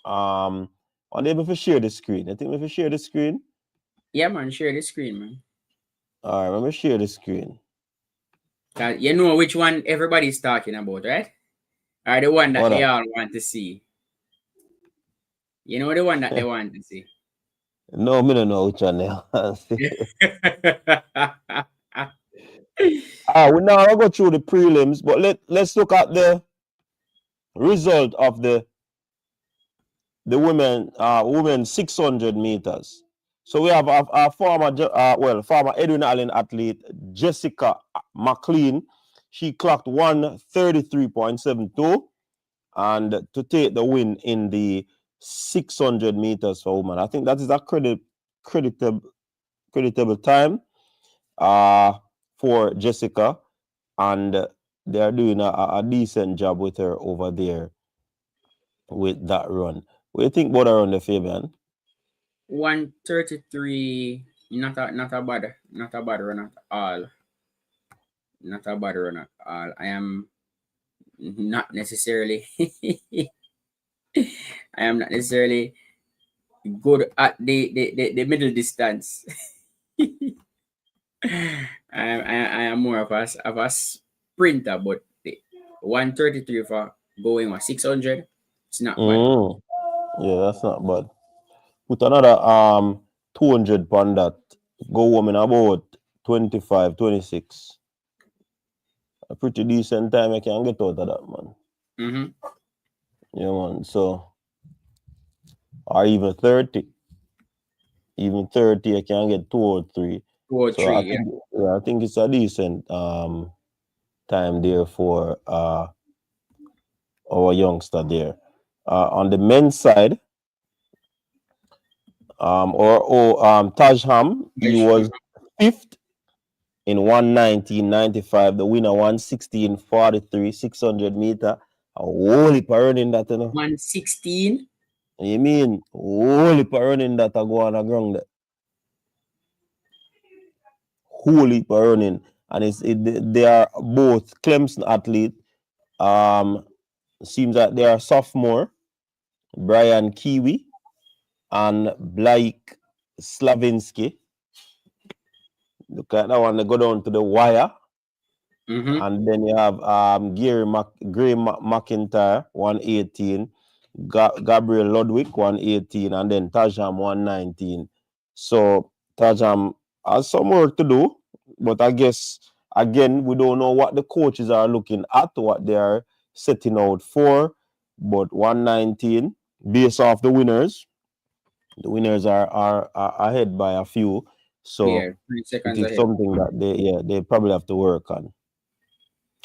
Speaker 2: I'm able to share the screen. I think we can share the screen.
Speaker 3: Yeah, man, share the screen, man.
Speaker 2: All right, let me share the screen.
Speaker 3: You know which one everybody's talking about, right? Or the one that
Speaker 2: What
Speaker 3: they
Speaker 2: up?
Speaker 3: all want to see. You know the one that they want to see.
Speaker 2: No, me don't know which one they want. We now I'll go through the prelims, but let's look at the result of the women 600 meters. So we have our former Edwin Allen athlete Jessica McLean. She clocked 1:33.72 and to take the win in the 600 meters for women. I think that is a creditable time for Jessica, and they are doing a decent job with her over there with that run. What do you think about her run, the Fabian?
Speaker 3: 133. Not a bad run at all. Not a bad run at all. I am not necessarily I am not necessarily good at the middle distance. I am more of a sprinter, but the 133 for going 600, it's not bad.
Speaker 2: Yeah, that's not bad. Put another 200 on that. Go home in about 25, 26. A pretty decent time I can get out of that, man.
Speaker 3: Mm-hmm.
Speaker 2: Yeah, man. So, or even 30. Even 30, I can get 2 or 3.
Speaker 3: 2 or
Speaker 2: So
Speaker 3: 3,
Speaker 2: I think it's a decent time there for our youngster there. On the men's side, Tajham, he was 5th in 1:19.95. The winner 1:16.43, 600 meter. A whole heap of running that, you know.
Speaker 3: 116.
Speaker 2: You mean whole heap of running that I go on the ground there. Whole heap of running, and they are both Clemson athletes. Seems that they are sophomore, Brian Kiwi and Blake Slavinsky. Look at that one. They go down to the wire.
Speaker 3: Mm-hmm.
Speaker 2: And then you have Gray McIntyre, 118. Gabriel Ludwig, 118. And then Tajam, 119. So Tajam has some work to do. But I guess, again, we don't know what the coaches are looking at, what they are setting out for. But 119, based off the winners are ahead by a few. So
Speaker 3: 3
Speaker 2: it
Speaker 3: seconds
Speaker 2: is
Speaker 3: ahead.
Speaker 2: something that they probably have to work on.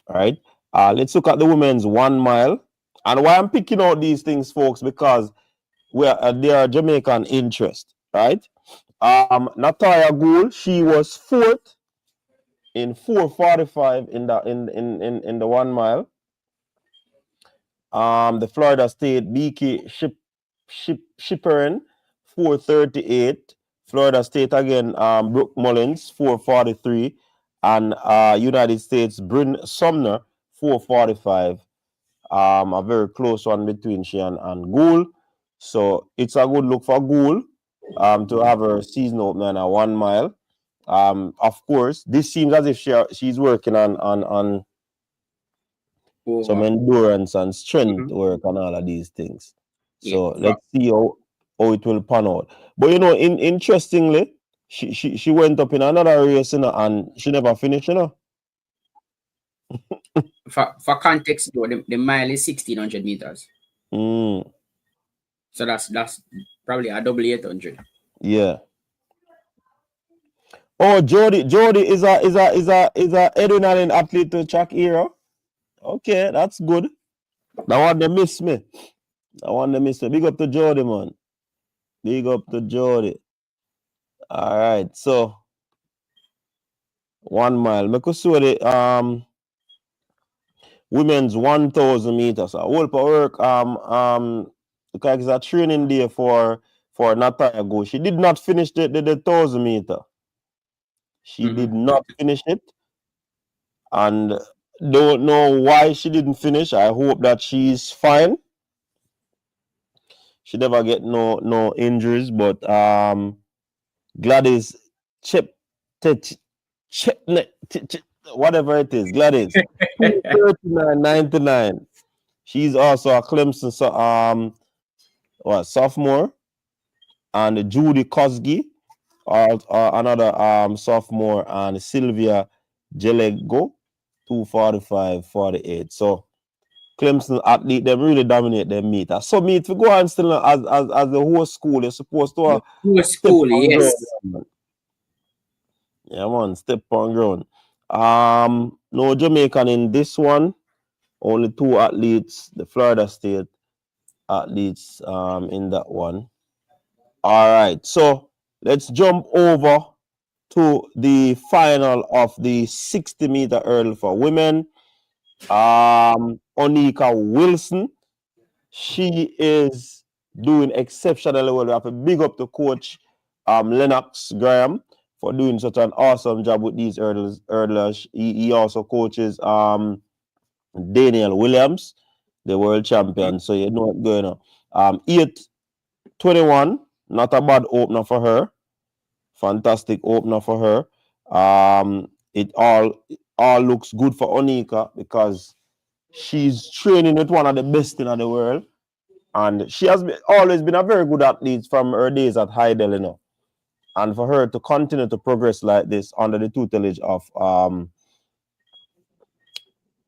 Speaker 2: All right. Let's look at the women's 1 mile. And why I'm picking out these things, folks, because they are Jamaican interest, right? Natalia Goule, she was 4th in 4:45 in the 1 mile. The Florida State BK Shipperin, 4:38. Florida State again, Brooke Mullins, 4:43. And United States Bryn Sumner, 4:45. A very close one between she and Goule. So it's a good look for Goule to have her season opener at 1 mile. Of course, this seems as if she's working on some endurance and strength work and all of these things. So let's see how it will pan out. But you know, interestingly, she went up in another race, you know, and she never finished, you know.
Speaker 3: For context, though, the mile is 1,600 meters. So that's probably a double 800.
Speaker 2: Yeah. Oh, Jody is a Edwin Allen athlete to track hero. Okay, that's good. That one they miss me. Big up to Jody, man. Big up to Jody. All right, so 1 mile. Make us show the women's 1,000 meters. A whole work. Because it's a training day for Natalia Goule. She did not finish the 1,000 meter. She did not finish it. And don't know why she didn't finish. I hope that she's fine. She never get no injuries, but Gladys whatever it is, Gladys. 239.99. She's also a Clemson sophomore. And Judy Kosgi, another sophomore, and Sylvia Jelego, 245.48. So Clemson athlete, they really dominate their meet. So meet to go on still as the whole school, you're supposed to step
Speaker 3: School,
Speaker 2: on
Speaker 3: yes.
Speaker 2: ground. Yeah, man, step on ground. No Jamaican in this one. Only 2 athletes, the Florida State athletes in that one. All right, so let's jump over to the final of the 60-meter hurdle for women. Onika Wilson, she is doing exceptionally well. We have to big up the coach, Lennox Graham, for doing such an awesome job with these hurdlers. He also coaches Daniel Williams, the world champion. So you know what's going on. 8:21, not a bad opener for her. Fantastic opener for her. It all looks good for Onika because she's training with one of the best in the world. And she has always been a very good athlete from her days at Heidel, you know. And for her to continue to progress like this under the tutelage of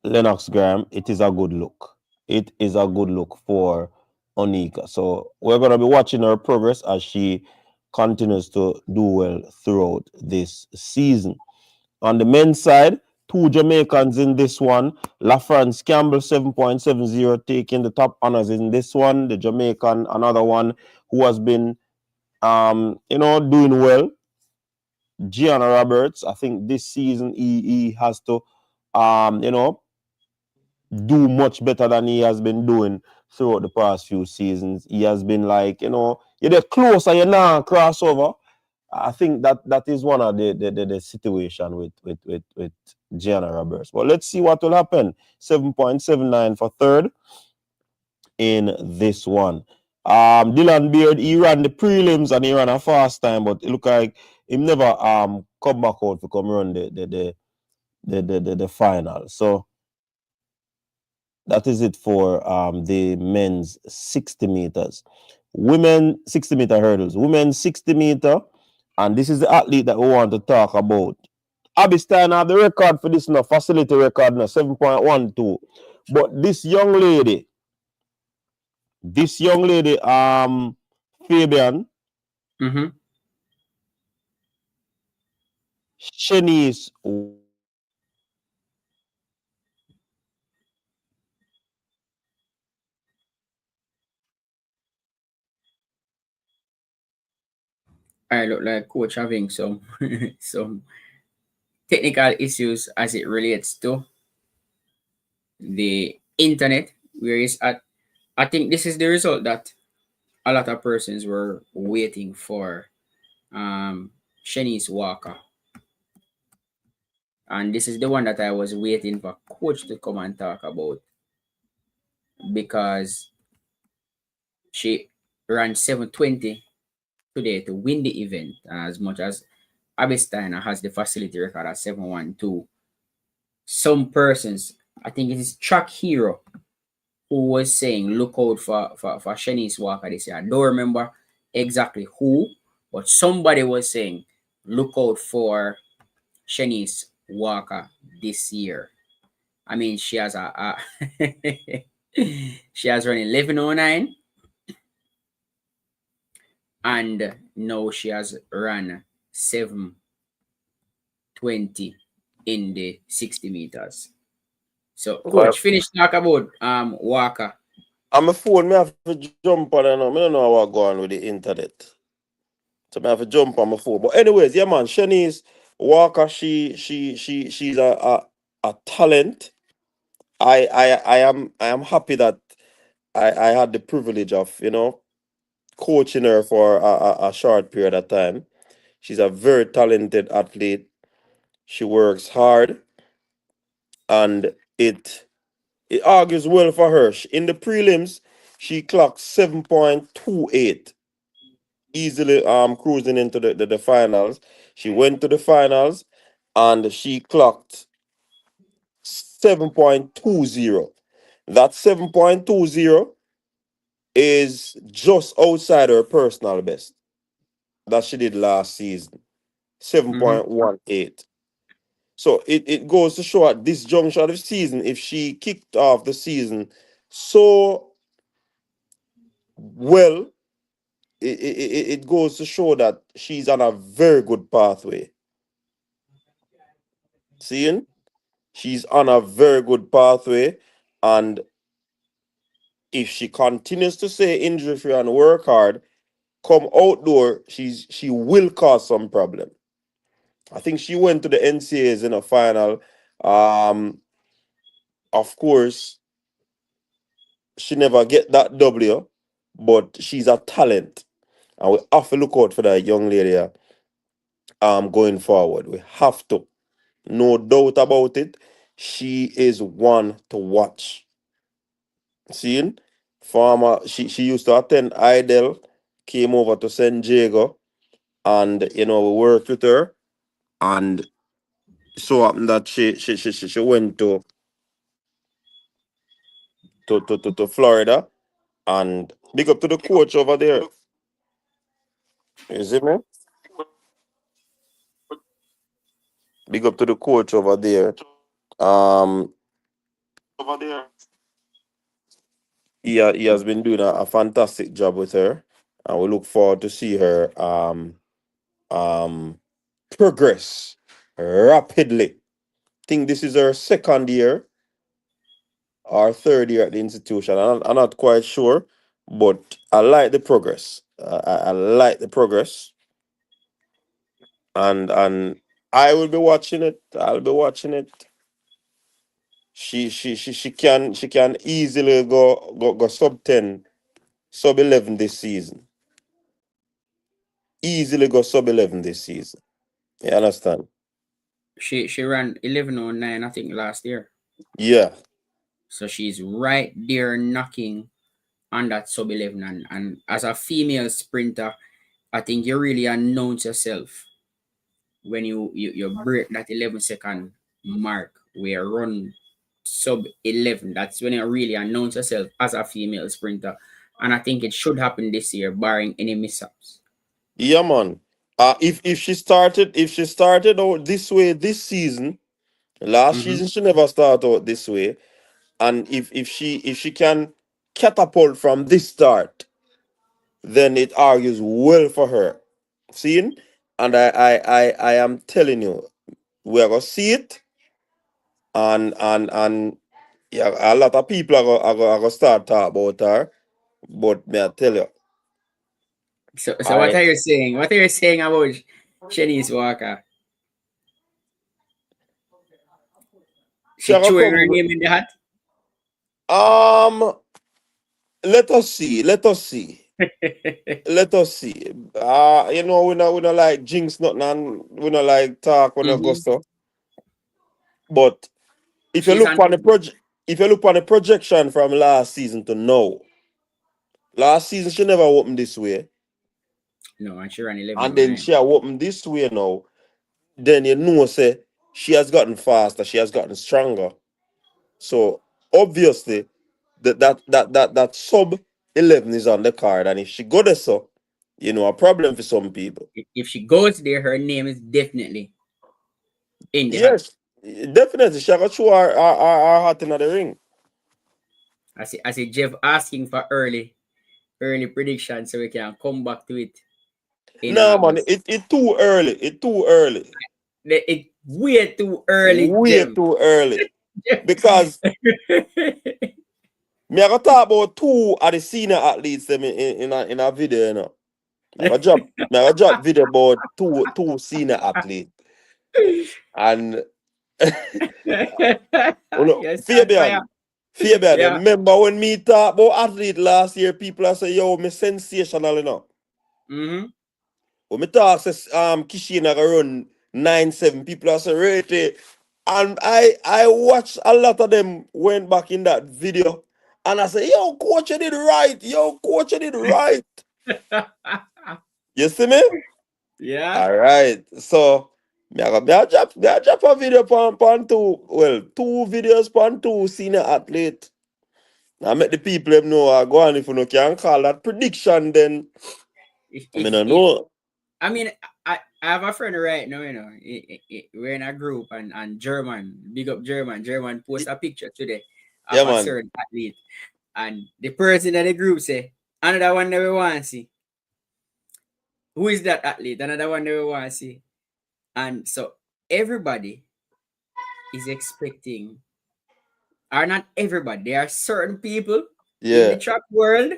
Speaker 2: Lennox Graham, it is a good look. It is a good look for Onika. So we're going to be watching her progress as she continues to do well throughout this season. On the men's side, 2 Jamaicans in this one. LaFrance Campbell, 7.70, taking the top honors in this one. The Jamaican, another one who has been, doing well. Gianna Roberts, I think this season he has to, do much better than he has been doing throughout the past few seasons. He has been like, you're there closer, you're now crossover. I think that is one of the situation with Gianna Roberts. But let's see what will happen. 7.79 for third in this one. Dylan Beard, he ran the prelims and he ran a fast time, but it looked like he never come back out to come run the final. So that is it for the men's 60 meters. Women 60 meter hurdles. Women 60 meter. And this is the athlete that we want to talk about. Abby Stein have the record for this now, facility record now, 7.12. But this young lady, Fabian, Shenese.
Speaker 3: I look like coach having some some technical issues as it relates to the internet, where is at. I think this is the result that a lot of persons were waiting for. Shenese Walker, and this is the one that I was waiting for coach to come and talk about, because she ran 7:20 today to win the event, as much as Abby Steiner has the facility record at 7:12. Some persons, I think it is Track Hero, who was saying look out for Shenese Walker this year. I don't remember exactly who, but somebody was saying look out for Shenese Walker this year. I mean, she has she has run 11:09, and now she has run 7:20 in the 60 meters. So, coach, finish talk about Walker.
Speaker 2: I'm a phone, me have to jump on and I don't know what's going on with the internet. So I have to jump on my phone. But anyways, yeah man, Shenese Walker, she's a talent. I am happy that I had the privilege of, coaching her for a short period of time. She's a very talented athlete. She works hard and it argues well for her. In the prelims, she clocked 7.28, easily cruising into the finals. She went to the finals and she clocked 7.20. That 7.20 is just outside her personal best that she did last season. 7.18. So it goes to show at this juncture of the season, if she kicked off the season so well, it goes to show that she's on a very good pathway. Seeing? She's on a very good pathway. And if she continues to stay injury free and work hard, come outdoor, she will cause some problem. I think she went to the NCAs in a final. Of course, she never get that W, but she's a talent. And we have to look out for that young lady going forward. We have to. No doubt about it. She is one to watch. Seeing? Former, she used to attend Idel, came over to San Diego, and we worked with her. And so happened that she went to Florida, and big up to the coach over there. You see me? Big up to the coach over there. Um, he has been doing a fantastic job with her, and we look forward to see her um progress rapidly. Think this is her second year or third year at the institution. I'm not quite sure, but I like the progress. I like the progress, and I will be watching it. I'll be watching it. She can easily go sub 10, sub 11 this season. Easily go sub 11 this season. You understand?
Speaker 3: She ran 11:09, I think, last year.
Speaker 2: Yeah.
Speaker 3: So she's right there knocking on that sub 11. And as a female sprinter, I think you really announce yourself when you break that 11-second mark where you run sub 11. That's when you really announce yourself as a female sprinter. And I think it should happen this year, barring any mishaps.
Speaker 2: Yeah, man. If she started out this way this season, last
Speaker 3: Mm-hmm.
Speaker 2: season she never started out this way. And if she can catapult from this start, then it argues well for her. Seeing? And I am telling you, we are gonna see it, and yeah, a lot of people are gonna start talk about her. But may I tell you,
Speaker 3: So what
Speaker 2: I
Speaker 3: are you saying? What are you saying about Shenese Walker?
Speaker 2: she
Speaker 3: She
Speaker 2: gonna
Speaker 3: throwing her
Speaker 2: come.
Speaker 3: name in the hat?
Speaker 2: Um, let us see. Let us see. Let us see. We not like jinx nothing, and we not like talk when I go
Speaker 3: Mm-hmm.
Speaker 2: so. But if you
Speaker 3: She's
Speaker 2: look
Speaker 3: on.
Speaker 2: on the project, if you look on the projection from last season to now, last season she never opened this way,
Speaker 3: No, and she ran
Speaker 2: and then
Speaker 3: 11:09.
Speaker 2: she have opened this way now. Then say she has gotten faster, she has gotten stronger. So obviously that sub 11 is on the card, and if she go there, so a problem for some people.
Speaker 3: If she goes there, her name is definitely in the hat.
Speaker 2: Yes, definitely. She got throw her hat in the ring.
Speaker 3: I see Jeff asking for early prediction so we can come back to it in
Speaker 2: No, man,
Speaker 3: August.
Speaker 2: it too early. It too early.
Speaker 3: It's way too early,
Speaker 2: Way
Speaker 3: Jeff.
Speaker 2: too early. Because me I gonna talk about two of the senior athletes them in a video, I gonna drop video about two senior athletes. And
Speaker 3: Yes, stand fire.
Speaker 2: Fabian,
Speaker 3: Yeah.
Speaker 2: remember when me talk about athlete last year, people are say, yo, me sensational.
Speaker 3: Mm-hmm.
Speaker 2: When me talk say Kishina gonna run 9-7, people are say rate. And I watched a lot of them went back in that video. And I say, yo, coach, you did right. Yo, coach, you did right. You see me?
Speaker 3: Yeah.
Speaker 2: All right. So Me a drop a video pan two. Well, 2 videos pan 2 senior athlete. I make the people them know I go on if you no can call that prediction then. I mean I
Speaker 3: If
Speaker 2: know.
Speaker 3: I mean, I have a friend right now, we're in a group and German, big up German. German post a picture today of
Speaker 2: Yeah
Speaker 3: a
Speaker 2: man.
Speaker 3: certain athlete. And the person in the group say, another one that we want to see. Who is that athlete? Another one that we want to see. And so everybody is expecting, or not everybody, there are certain people in the
Speaker 2: Yeah.
Speaker 3: track world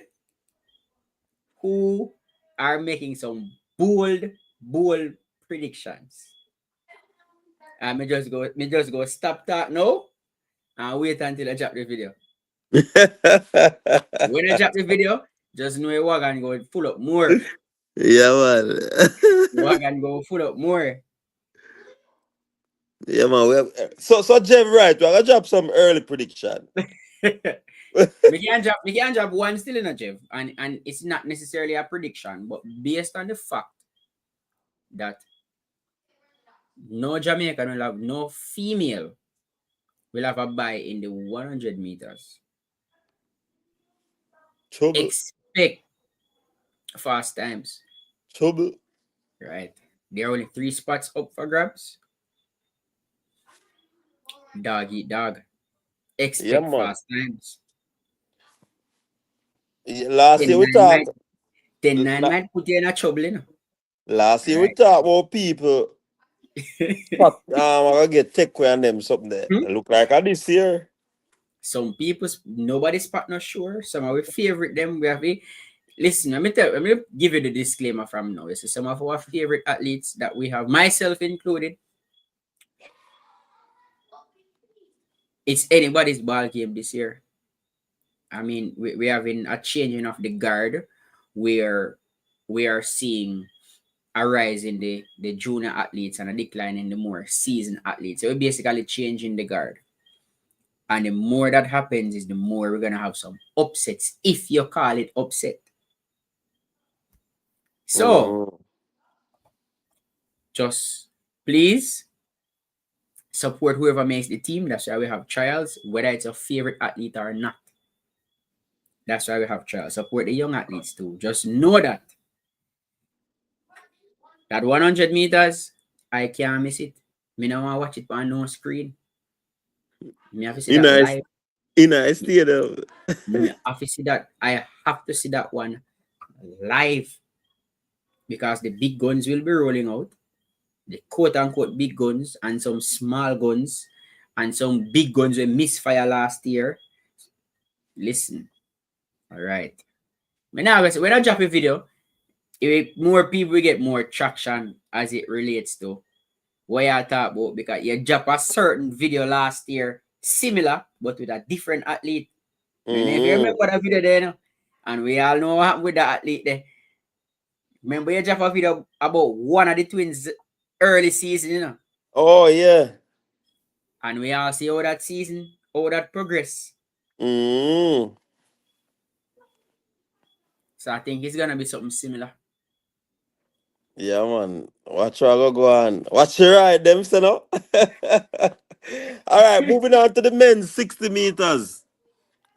Speaker 3: who are making some bold predictions. Me just go stop that now and wait until I drop the video. When I drop the video, just know your wagon go full up more.
Speaker 2: Yeah man.
Speaker 3: Your wagon go full up more.
Speaker 2: Yeah man. So Jeff right, we're gonna drop some early prediction.
Speaker 3: Me can drop one still in a Jeff, and it's not necessarily a prediction, but based on the fact that no Jamaican will have no female will have a bye in the 100 meters.
Speaker 2: Trouble.
Speaker 3: Expect fast times,
Speaker 2: Trouble.
Speaker 3: right? There are only 3 spots up for grabs. Dog eat dog.
Speaker 2: Yeah
Speaker 3: Expect
Speaker 2: man.
Speaker 3: fast times.
Speaker 2: Last year we
Speaker 3: 10-9
Speaker 2: talked.
Speaker 3: might 10-9 might put you in a trouble,
Speaker 2: Last year we
Speaker 3: Right.
Speaker 2: talked about people. But I'm gonna get tech and them something there.
Speaker 3: Hmm?
Speaker 2: Look like this year.
Speaker 3: Some people, nobody's spot not sure. Some of our favorite them. We have listen. Let me give you the disclaimer from now. So some of our favorite athletes that we have, myself included, it's anybody's ball game this year. I mean, we having a changing of the guard where we are seeing a rise in the junior athletes and a decline in the more seasoned athletes. So we're basically changing the guard. And the more that happens is the more we're going to have some upsets, if you call it upset. So, just please support whoever makes the team. That's why we have trials, whether it's a favorite athlete or not. That's why we have trials. Support the young athletes too. Just know that 100 meters, I can't miss it. Me no want to watch it on no screen. Me have to see that live.
Speaker 2: In a stadium.
Speaker 3: Me have to see that. I have to see that one live because the big guns will be rolling out. The quote-unquote big guns and some small guns and some big guns we misfire last year. Listen. All right. When I drop a video, more people get more traction as it relates to what I talk about, because you drop a certain video last year, similar, but with a different athlete. And if you remember that video there, and we all know what happened with that athlete there. Remember you drop a video about one of the twins early season,
Speaker 2: Oh yeah.
Speaker 3: And we all see how that season, how that progress.
Speaker 2: Mm.
Speaker 3: So I think it's gonna be something similar.
Speaker 2: Yeah, man. Watch how go on. Watch your ride, them, you know. All right, moving on to the men's 60 meters.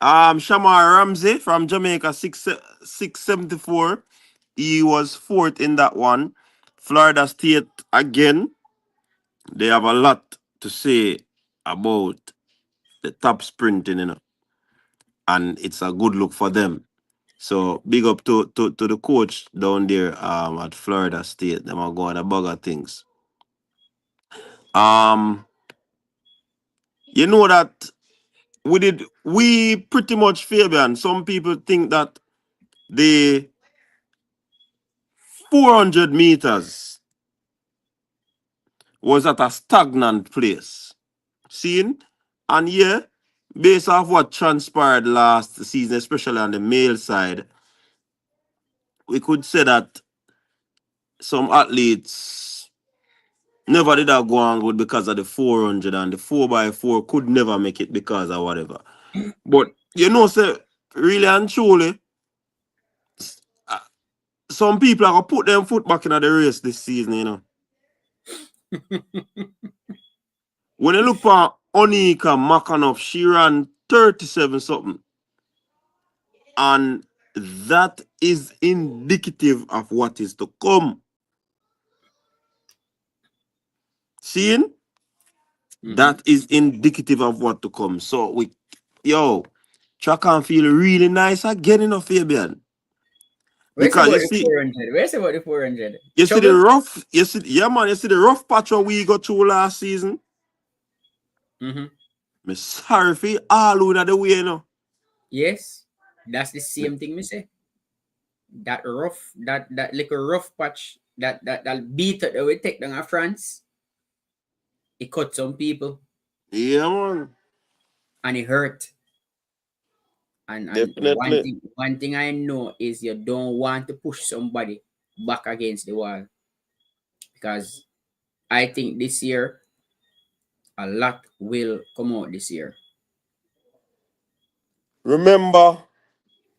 Speaker 2: Shamar Ramsey from Jamaica, 674. He was fourth in that one. Florida State again. They have a lot to say about the top sprinting, and it's a good look for them. So big up to the coach down there at Florida State. Them are going a bag of things. You know that we pretty much Fabian. Some people think that the 400 meters was at a stagnant place. Seen? And yeah, based off what transpired last season, especially on the male side, we could say that some athletes never did that go on good because of the 400, and the 4x4 could never make it because of whatever. But say really and truly, some people are gonna put them foot back in the race this season, When you look for Oneika McAnuff, she ran 37 something. And that is indicative of what is to come. Seeing? That is indicative of what to come. So track and feel really nice again enough, Fabian. Because you see,
Speaker 3: Where's about the 400?
Speaker 2: you see the rough, you see the rough patch we got through last season. Me sorry for all who the way, you know.
Speaker 3: Yes, that's the same thing me say. That rough, that little rough patch, that beat that we take down France, it cut some people.
Speaker 2: Yeah, man.
Speaker 3: And it hurt. And one thing I know is you don't want to push somebody back against the wall. Because I think this year a lot will come out this year.
Speaker 2: Remember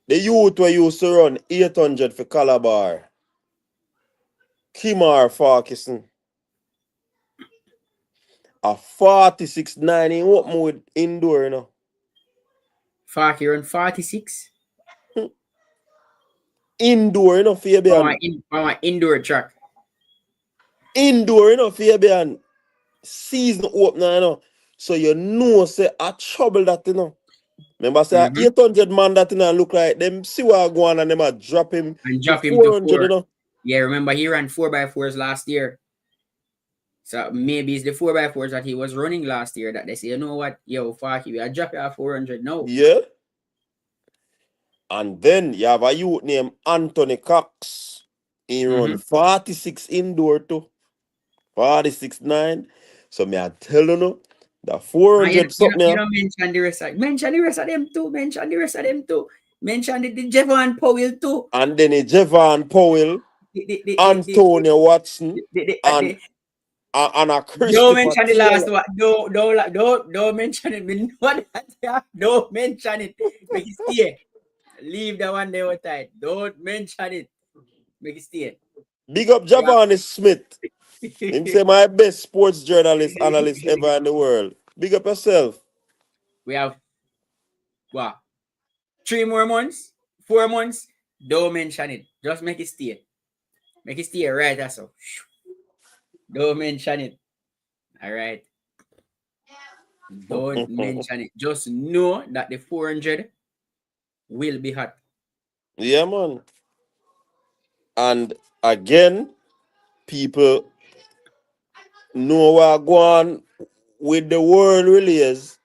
Speaker 2: the youth were used to run 800 for Calabar. Kimar Farkison. A 46-9 in open with indoor, you know.
Speaker 3: Farky run 46?
Speaker 2: Indoor, you know, Fabian.
Speaker 3: Our indoor track.
Speaker 2: Indoor, you know, Fabian. Season opener, you know. So you know, say, a trouble that, you know. Remember, say, 800 man that, you know, look like them see what go on and them a drop him.
Speaker 3: And drop him to 4.
Speaker 2: You know?
Speaker 3: Yeah, remember, he ran 4x4s last year. So maybe it's the 4x4s that he was running last year that they say, you know what, yo, Farky, we are dropping at 400 now.
Speaker 2: Yeah. And then you have a youth named Anthony Cox. He run 46 indoor too. 46-9. So me I tell you, the 400 something.
Speaker 3: You don't mention the rest of them too. Mention the rest of them too. Mention the Javon Powell too.
Speaker 2: And then Javon Powell, Antonio Watson, and a Christopher.
Speaker 3: Don't mention the last one. Don't mention it. Don't mention it. Make it stay. Leave the one there tight. Don't mention it. Make it stay.
Speaker 2: Big up Javon Smith. Him say my best sports journalist, analyst ever in the world. Big up yourself.
Speaker 3: We have what? 3 more months? 4 months? Don't mention it. Just make it stay. Make it stay right that's all. Don't mention it. Alright. Don't mention it. Just know that the 400 will be hot.
Speaker 2: Yeah, man. And again, people know what go on with the world relays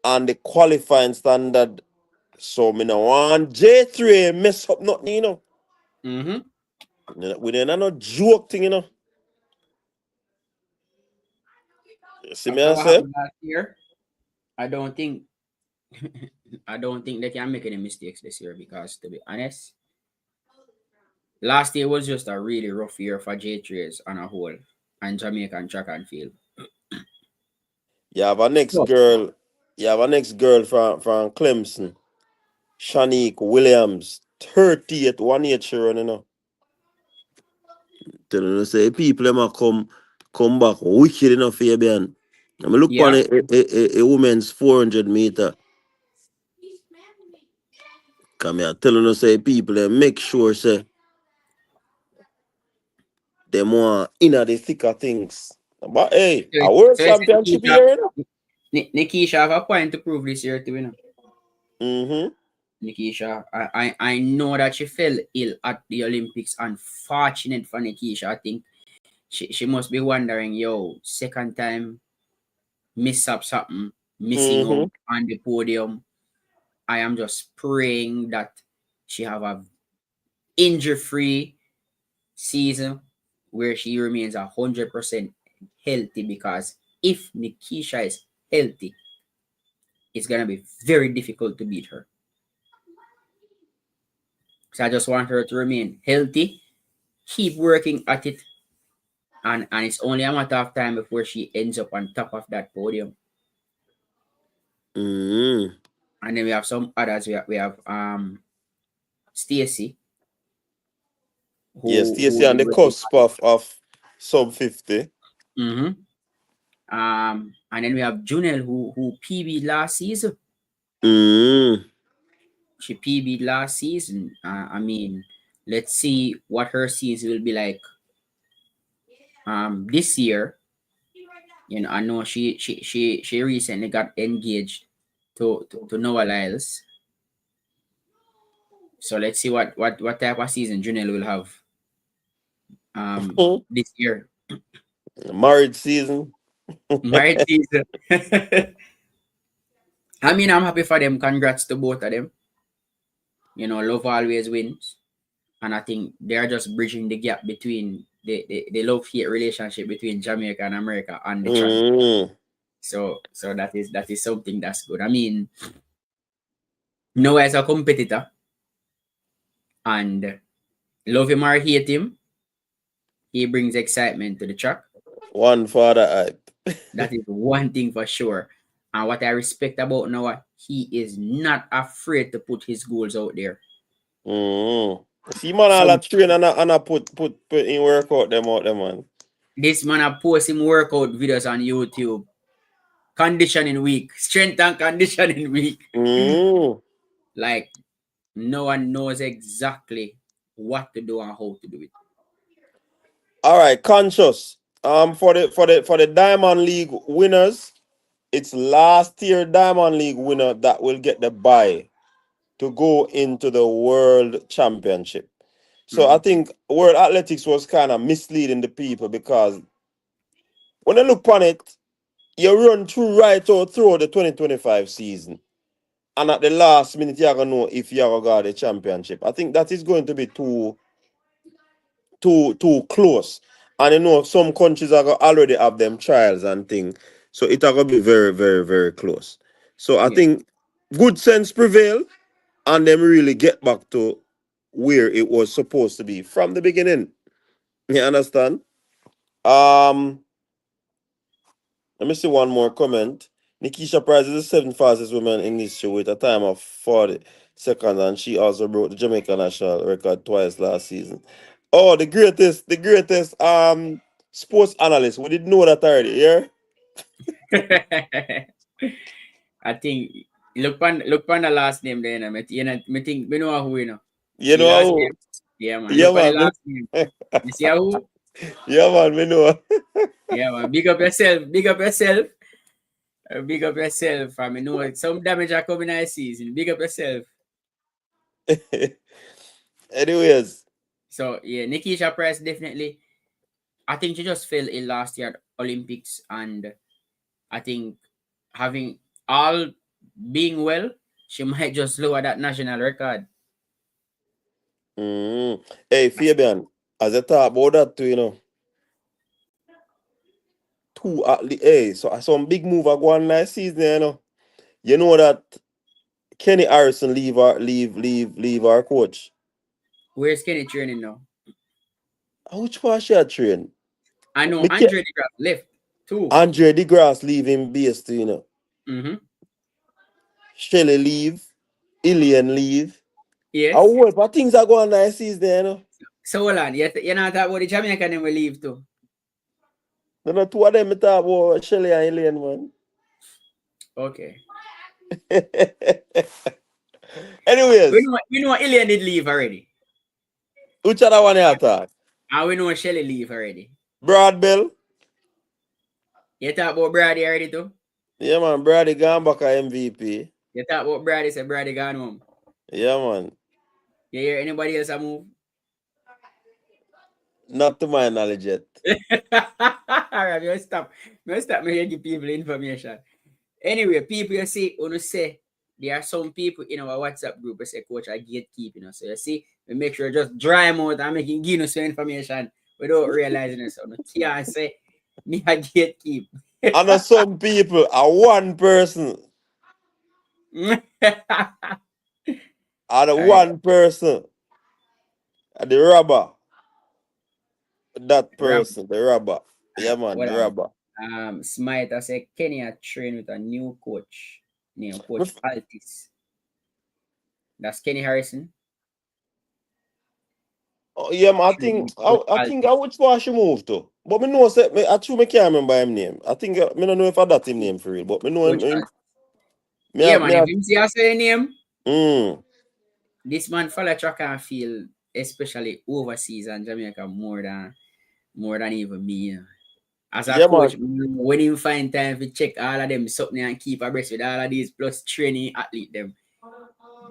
Speaker 2: and the qualifying standard. So me no want J3 mess up nothing, you know. We don't no joke thing, you know. See me I say?
Speaker 3: Last year, I don't think they can make any mistakes this year because, to be honest, last year was just a really rough year for J3s on a whole and Jamaican track and field.
Speaker 2: You have a next girl from Clemson, Shenese Williams, 30th, 1 year children, you know. Tell you say people them come back wicked enough, Fabian. I'm look on a women's 400 meter. Come here, telling us say people them make sure say they more in the thicker things. But hey, a world championship here, you know?
Speaker 3: Nikisha have a point to prove this year too, you know. Nikisha, I know that she fell ill at the Olympics. Unfortunate for Nikisha. I think she must be wondering, second time miss up something, missing out on the podium. I am just praying that she have a injury-free season where she remains 100% healthy, because if Nikisha is healthy, it's gonna be very difficult to beat her. So I just want her to remain healthy, keep working at it, and it's only a matter of time before she ends up on top of that podium. And then we have some others. We have Stacy.
Speaker 2: Yes, Stacy on the cusp of sub 50.
Speaker 3: Mm-hmm. And then we have Junel who PB'd last season. She PB'd last season. I mean, let's see what her season will be like this year. You know, I know she recently got engaged to Noah Lyles. So let's see what type of season Junel will have this year.
Speaker 2: Married season.
Speaker 3: Married season. I mean, I'm happy for them. Congrats to both of them. You know, love always wins. And I think they're just bridging the gap between the love-hate relationship between Jamaica and America on the track. So that is something that's good. I mean, Noah is a competitor, and love him or hate him, he brings excitement to the track.
Speaker 2: One father hype.
Speaker 3: That is one thing for sure. And what I respect about Noah, he is not afraid to put his goals out there.
Speaker 2: See, man, all that train and I put in workout them out there, man.
Speaker 3: This man I post him workout videos on YouTube. Conditioning week, strength and conditioning week. Like, no one knows exactly what to do and how to do it.
Speaker 2: All right, conscious. For the Diamond League winners, it's last year Diamond League winner that will get the bye to go into the World Championship. So I think World Athletics was kind of misleading the people because when I look on it, you run through right out through the 2025 season. And at the last minute, you're going to know if you're going to get the championship. I think that is going to be too close. And you know, some countries are going to already have them trials and things. So it's going to be very, very, very close. So I think good sense prevail and them really get back to where it was supposed to be from the beginning. You understand? Let me see one more comment. Nikisha Price is the seventh fastest woman in history with a time of 40 seconds, and she also broke the Jamaica national record twice last season. Oh, the greatest sports analyst. We didn't know that already,
Speaker 3: yeah? I think look on the last name there, I think we know who you know.
Speaker 2: You know
Speaker 3: last
Speaker 2: who?
Speaker 3: name? Yeah, man.
Speaker 2: Yeah,
Speaker 3: Look on the
Speaker 2: man.
Speaker 3: last name. You see who?
Speaker 2: Yeah, man, we know.
Speaker 3: Yeah, man. Big up yourself. Big up yourself. Big up yourself. I mean, know some damage are coming this season. Big up yourself.
Speaker 2: Anyways.
Speaker 3: So, yeah, Nikisha Price definitely. I think she just fell in last year at Olympics. And I think having all being well, she might just lower that national record.
Speaker 2: Hey, Fabian, as I talk about that too, you know. So some big move are going last season, you know. You know that Kenny Harrison leave our coach.
Speaker 3: Where's Kenny training now?
Speaker 2: Which part she train?
Speaker 3: I know Andre DeGrasse left too.
Speaker 2: Andre DeGrasse leaving base too, you know. Shelly leave. Ilian leave.
Speaker 3: Yes.
Speaker 2: But things are going last season, you know.
Speaker 3: So hold on, you're not talking about the Jamaican them will leave too.
Speaker 2: No, two of them talk about Shelly and Ilian, man.
Speaker 3: Okay.
Speaker 2: Anyways.
Speaker 3: We know Ilian did leave already.
Speaker 2: Which other one you talk?
Speaker 3: And we know Shelly leave already.
Speaker 2: Brad Bell.
Speaker 3: You talk about Brady already too?
Speaker 2: Yeah, man. Brady gone back at MVP.
Speaker 3: You talk about Brady, say Brady gone home.
Speaker 2: Yeah, man.
Speaker 3: You hear anybody else a move?
Speaker 2: Not to my knowledge yet.
Speaker 3: Alright, you stop. Me give people information. Anyway, people you see, when say there are some people in our WhatsApp group who say, Coach, I gatekeep, you know. So you see, we make sure just dry them out and making give us some information without realizing it. So no can't say me I gatekeep.
Speaker 2: I know some people are one person. Are the one person. The robber. That person, the robber. Yeah, man, the robber.
Speaker 3: Smite, I say Kenya train with a new coach named Coach Altis. That's Kenny Harrison.
Speaker 2: Oh, yeah, man, I think I which one she moved to. But me know say I can't remember him name. I think me don't know if I that him name for real, but me know him.
Speaker 3: Yeah, man, if you see I say name,
Speaker 2: Mm.
Speaker 3: this man follow track and field, especially overseas and Jamaica more than even me. You know. As a
Speaker 2: Yeah,
Speaker 3: coach,
Speaker 2: man.
Speaker 3: when you find time to check all of them something and keep abreast with all of these plus training athlete them.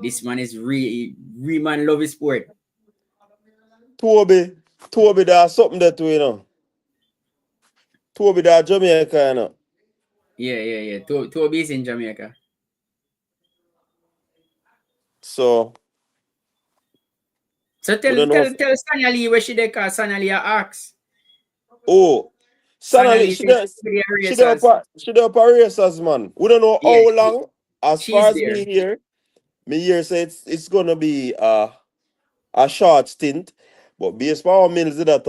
Speaker 3: This man is really man love his sport.
Speaker 2: Toby, there's something that you know. Toby, that Jamaica, you know.
Speaker 3: Yeah. Toby is in Jamaica.
Speaker 2: So
Speaker 3: tell Sanya Lee where she there cause Sanya Lee ask.
Speaker 2: Oh,
Speaker 3: Sanya
Speaker 2: Sanali,
Speaker 3: Lee says
Speaker 2: she there up a racers, man. We don't know
Speaker 3: yeah,
Speaker 2: how long. As
Speaker 3: she's
Speaker 2: far as
Speaker 3: there.
Speaker 2: me here say it's gonna be a short stint. But based on how Mills did that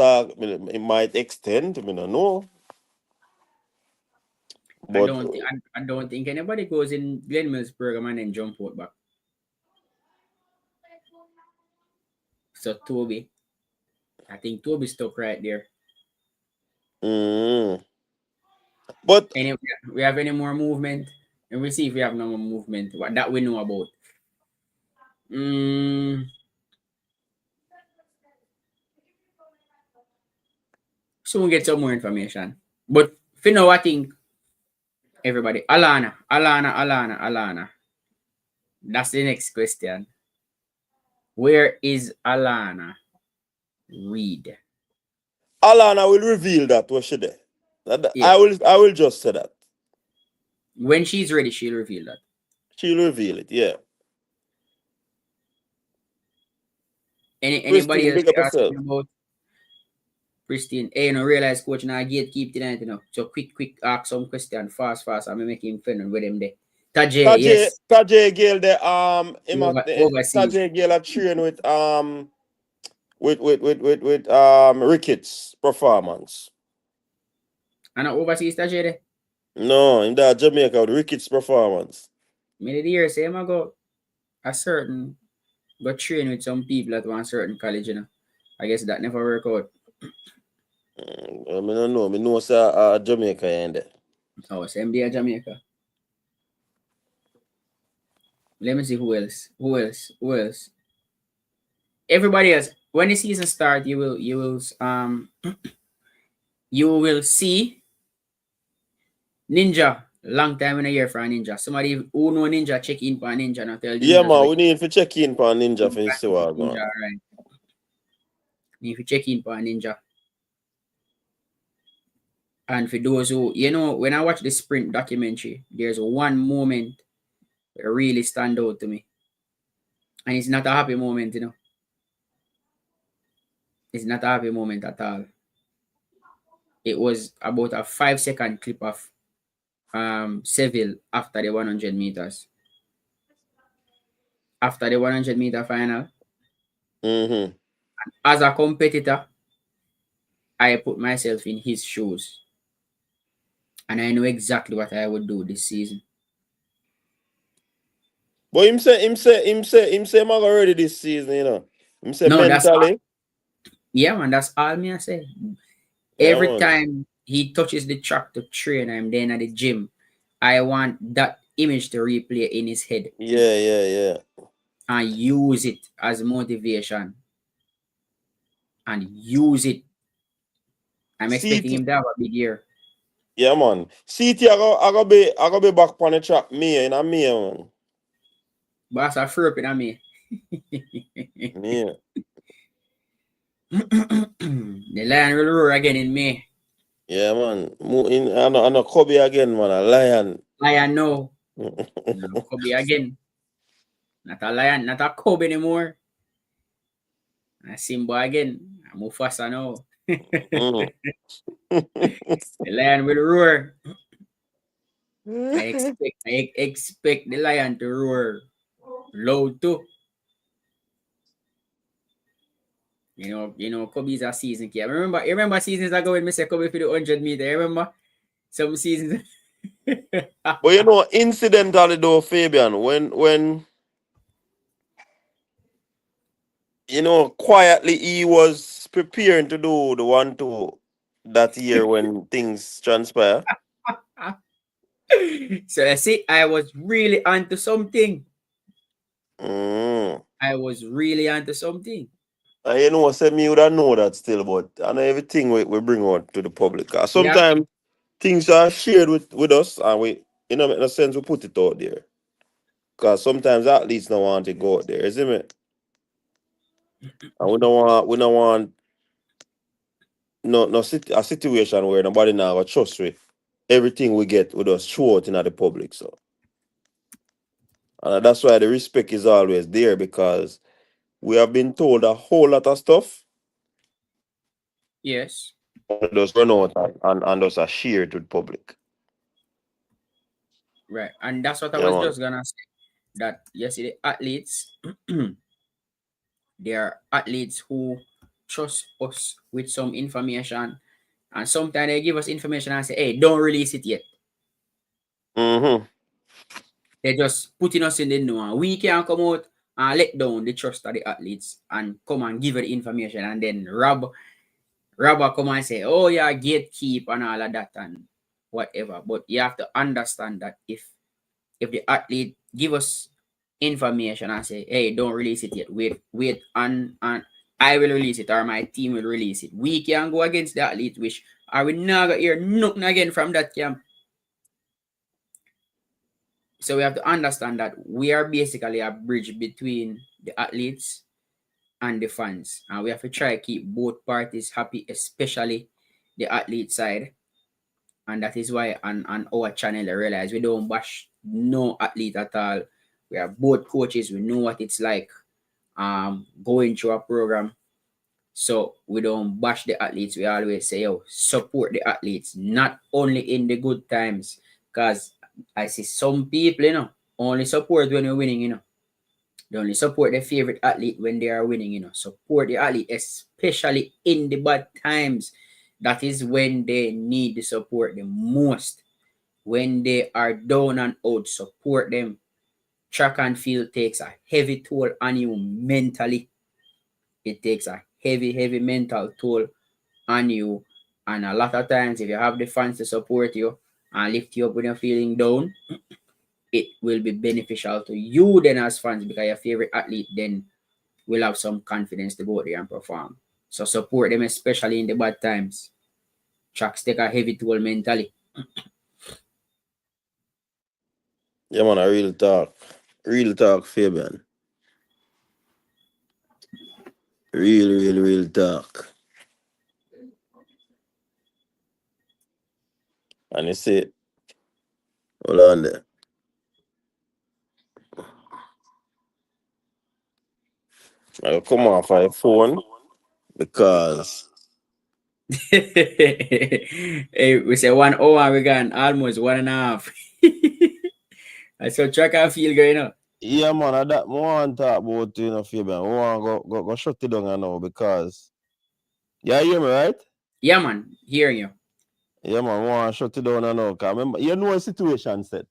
Speaker 2: it might extend. I don't know. But
Speaker 3: I don't think anybody goes in Glenn Mills program and then jump out back. So Toby. I think Toby stuck right there.
Speaker 2: But
Speaker 3: Anyway, we have any more movement? And we see if we have no more movement. What that we know about. Soon we'll get some more information. But for now, I think everybody. Alana. That's the next question. Where is Alana Reed?
Speaker 2: Alana will reveal that what she there.
Speaker 3: Yeah.
Speaker 2: I will just say that.
Speaker 3: When she's ready, she'll reveal that.
Speaker 2: She'll reveal it, yeah.
Speaker 3: Anybody else
Speaker 2: asking
Speaker 3: about Christine? Hey, you realize coach now gatekeep tonight, you know. So quick, ask some question fast. I'm making friend with them there. Tajay, yes.
Speaker 2: Tajay Goule there,
Speaker 3: overseas.
Speaker 2: Tajay Goule train with Ricketts performance.
Speaker 3: And overseas Tajay there?
Speaker 2: No, in that Jamaica with Ricketts performance.
Speaker 3: Many years say I go a certain but train with some people at one certain college, you know. I guess that never work out.
Speaker 2: I don't know. I know it's Jamaica in there.
Speaker 3: Oh, it's MD Jamaica. Let me see who else. Everybody else. When the season starts, you will you will see Ninja. Long time in a year for a Ninja. Somebody who know Ninja check in for a Ninja and tell
Speaker 2: Yeah,
Speaker 3: Ninja.
Speaker 2: man, we need to check in for a Ninja for see what
Speaker 3: Ninja, right. Need to check in for a Ninja. And for those who, you know, when I watch the sprint documentary, there's one moment that really stand out to me. And it's not a happy moment, you know. It's not a happy moment at all. It was about a 5-second clip of Seville after the 100 meters. After the 100-meter final, as a competitor, I put myself in his shoes. And I know exactly what I would do this season.
Speaker 2: But him say I'm already this season, you know. Him say
Speaker 3: No,
Speaker 2: mentally.
Speaker 3: That's all me I say. Every time he touches the track to train, I'm then at the gym. I want that image to replay in his head.
Speaker 2: Yeah.
Speaker 3: And use it as motivation. And use it. I'm expecting him to have a big year.
Speaker 2: Yeah, man. CT, I go be back on the track. Me, man.
Speaker 3: But that's a free in me.
Speaker 2: Yeah.
Speaker 3: The lion will roar again in May.
Speaker 2: Yeah, man. I know Kobe again, man. A lion.
Speaker 3: Lion, no. Kobe again. Not a lion, not a Kobe anymore. A Simba again. I'm Mufasa now. The lion will roar. I expect the lion to roar loud too. You know, Kobe's a season kid. Remember seasons ago when I said Kobe for the 100 meter. Remember some seasons.
Speaker 2: But you know, incidentally though, Fabian, when You know, quietly he was preparing to do the 1-2 that year when things transpire.
Speaker 3: So I see, I was really onto something.
Speaker 2: Mm.
Speaker 3: I was really onto something.
Speaker 2: And you know, say me would have know that still, but I know everything we bring out to the public.
Speaker 3: Yeah.
Speaker 2: Sometimes things are shared with us, and we, you know, in a sense, we put it out there. Because sometimes athletes don't want to go out there, isn't it? And we don't want a situation where nobody now got trust with everything we get with us throw out in the public. So, and that's why the respect is always there, because we have been told a whole lot of stuff,
Speaker 3: Yes.
Speaker 2: and just run out and just are shared with public.
Speaker 3: Right. And that's what I
Speaker 2: Yeah,
Speaker 3: was
Speaker 2: man.
Speaker 3: just gonna say. That yes, the athletes, they are athletes who trust us with some information, and sometimes they give us information and say, "Hey, don't release it yet."
Speaker 2: Mm-hmm.
Speaker 3: They just putting us in the know, and we can come out and let down the trust of the athletes and come and give her the information, and then Robber come and say, "Oh yeah, gatekeep and all of that and whatever." But you have to understand that if the athlete give us information and say, "Hey, don't release it yet. Wait, and I will release it, or my team will release it." We can go against the athlete wish. I will never hear nothing again from that camp. So we have to understand that we are basically a bridge between the athletes and the fans. And we have to try to keep both parties happy, especially the athlete side. And that is why on our channel I realize we don't bash no athlete at all. We are both coaches, we know what it's like going through a program. So we don't bash the athletes. We always say, yo, support the athletes, not only in the good times. Because I see some people, only support when you're winning, They only support their favorite athlete when they are winning, Support the athlete, especially in the bad times. That is when they need the support the most. When they are down and out, support them. Track and field takes a heavy toll on you mentally. It takes a heavy mental toll on you. And a lot of times, if you have the fans to support you and lift you up when you're feeling down, it will be beneficial to you then as fans, because your favorite athlete then will have some confidence to go there and perform. So support them, especially in the bad times. Tracks take a heavy toll mentally.
Speaker 2: Yeah, man, a real talk. Real talk, Fabian. Real talk. And you see, hold on there. I'll come off my phone because
Speaker 3: Hey, we say 1 hour, we got almost 1.5. I saw track and field going up.
Speaker 2: yeah, man, I that more want to talk about Fabian. We want to go shut it down now because yeah, you hear me, right?
Speaker 3: Yeah, man, hearing you.
Speaker 2: Yeah, man, we want to shut it down now. Cause remember, you know the situation set.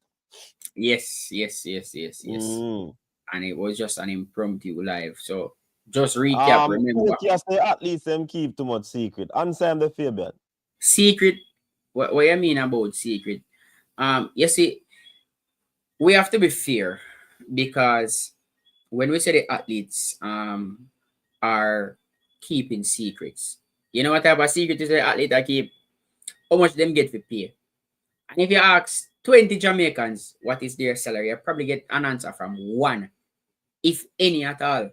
Speaker 3: Yes.
Speaker 2: Mm.
Speaker 3: And it was just an impromptu live. So just recap, remember.
Speaker 2: Coach, you say at least them keep too much secret. Answer him the Fabian.
Speaker 3: Secret, what you mean about secret? You see, we have to be fair, because when we say the athletes are keeping secrets, you know what type of secret is the athlete that keep? How much them get for pay? And if you ask 20 Jamaicans what is their salary, you probably get an answer from one, if any at all.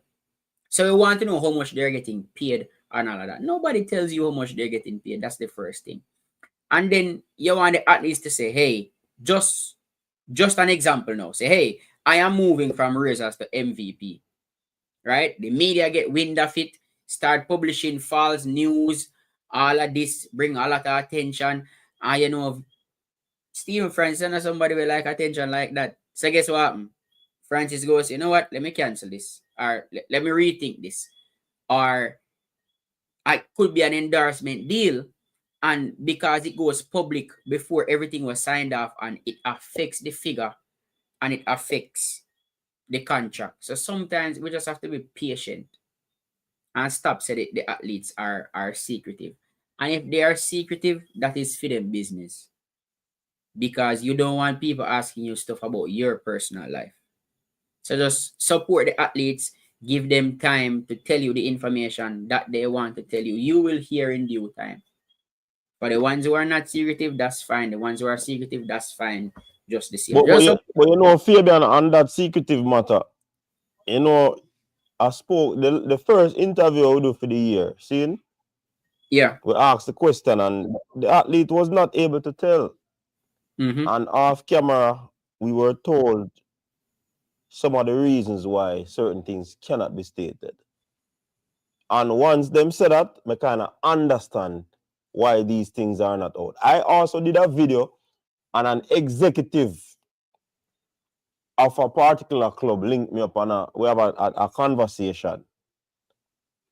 Speaker 3: So we want to know how much they're getting paid and all of that. Nobody tells you how much they're getting paid. That's the first thing. And then you want the athletes to say, hey, just an example now. Say, hey, I am moving from Razors to MVP. Right? The media get wind of it, start publishing false news, all of this, bring a lot of attention. And Stephen Francis and somebody will like attention like that. So guess what happened? Francis goes, you know what? Let me cancel this. Or let me rethink this. Or I could be an endorsement deal. And because it goes public before everything was signed off, and it affects the figure and it affects the contract. So sometimes we just have to be patient. and stop say the athletes are secretive. And if they are secretive, that is for them business. Because you don't want people asking you stuff about your personal life. So just support the athletes, give them time to tell you the information that they want to tell you. You will hear in due time. For the ones who are not secretive, that's fine. The ones who are secretive, that's fine. Just the same.
Speaker 2: But you know, Fabian, on that secretive matter, you know, I spoke the first interview I do for the year. See?
Speaker 3: Yeah.
Speaker 2: We asked the question and the athlete was not able to tell. And off camera, we were told some of the reasons why certain things cannot be stated. And once them said that, I kind of understand why these things are not out. I also did a video and an executive of a particular club linked me up on we have a conversation.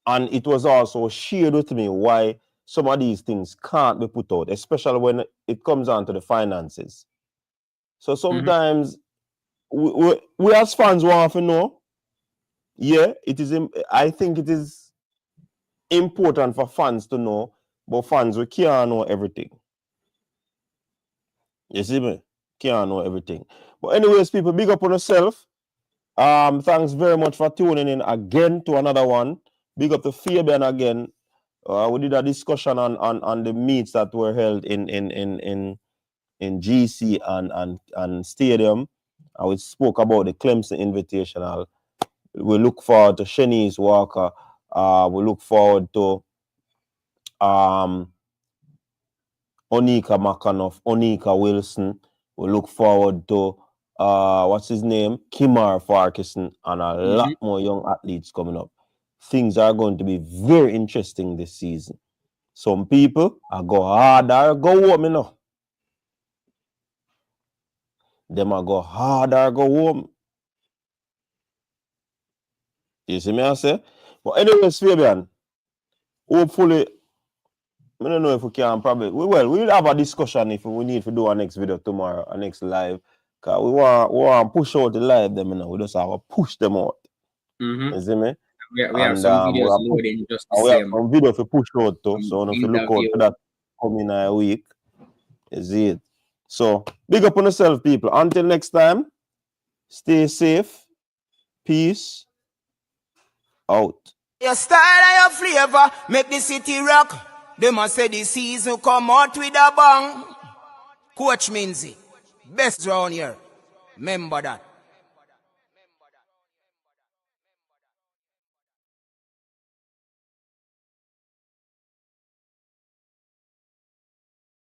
Speaker 2: And it was also shared with me why some of these things can't be put out, especially when it comes down to the finances. So sometimes we as fans want to know. Yeah, I think it is important for fans to know, but fans, we can't know everything. You see me? Can't know everything. But anyways, people, big up on yourself. Thanks very much for tuning in again to another one. Big up to Fabian again. We did a discussion on the meets that were held in GC and Stadium. And we spoke about the Clemson Invitational. We look forward to Shenese Walker. We look forward to Oneika McAnuff, Oneika Wilson. We look forward to what's his name? Kimar Farkison, and a lot more young athletes coming up. Things are going to be very interesting this season. Some people are go hard or go home, you know. Them are go hard or go home. You see me I say? But anyways, Fabian, hopefully, I don't know if we can probably, we'll have a discussion if we need to do our next video tomorrow, our next live. Because we want to push out the live them, you know. We just have to push them out. You see me?
Speaker 3: We have some videos loading just the same.
Speaker 2: We have some videos to push out too. So if you look out for that coming a week, you see it. So big up on yourself, people. Until next time, stay safe. Peace out.
Speaker 1: Your style and your flavor make the city rock. They must say the season come out with a bang. Coach Minzy, best round here. Remember that.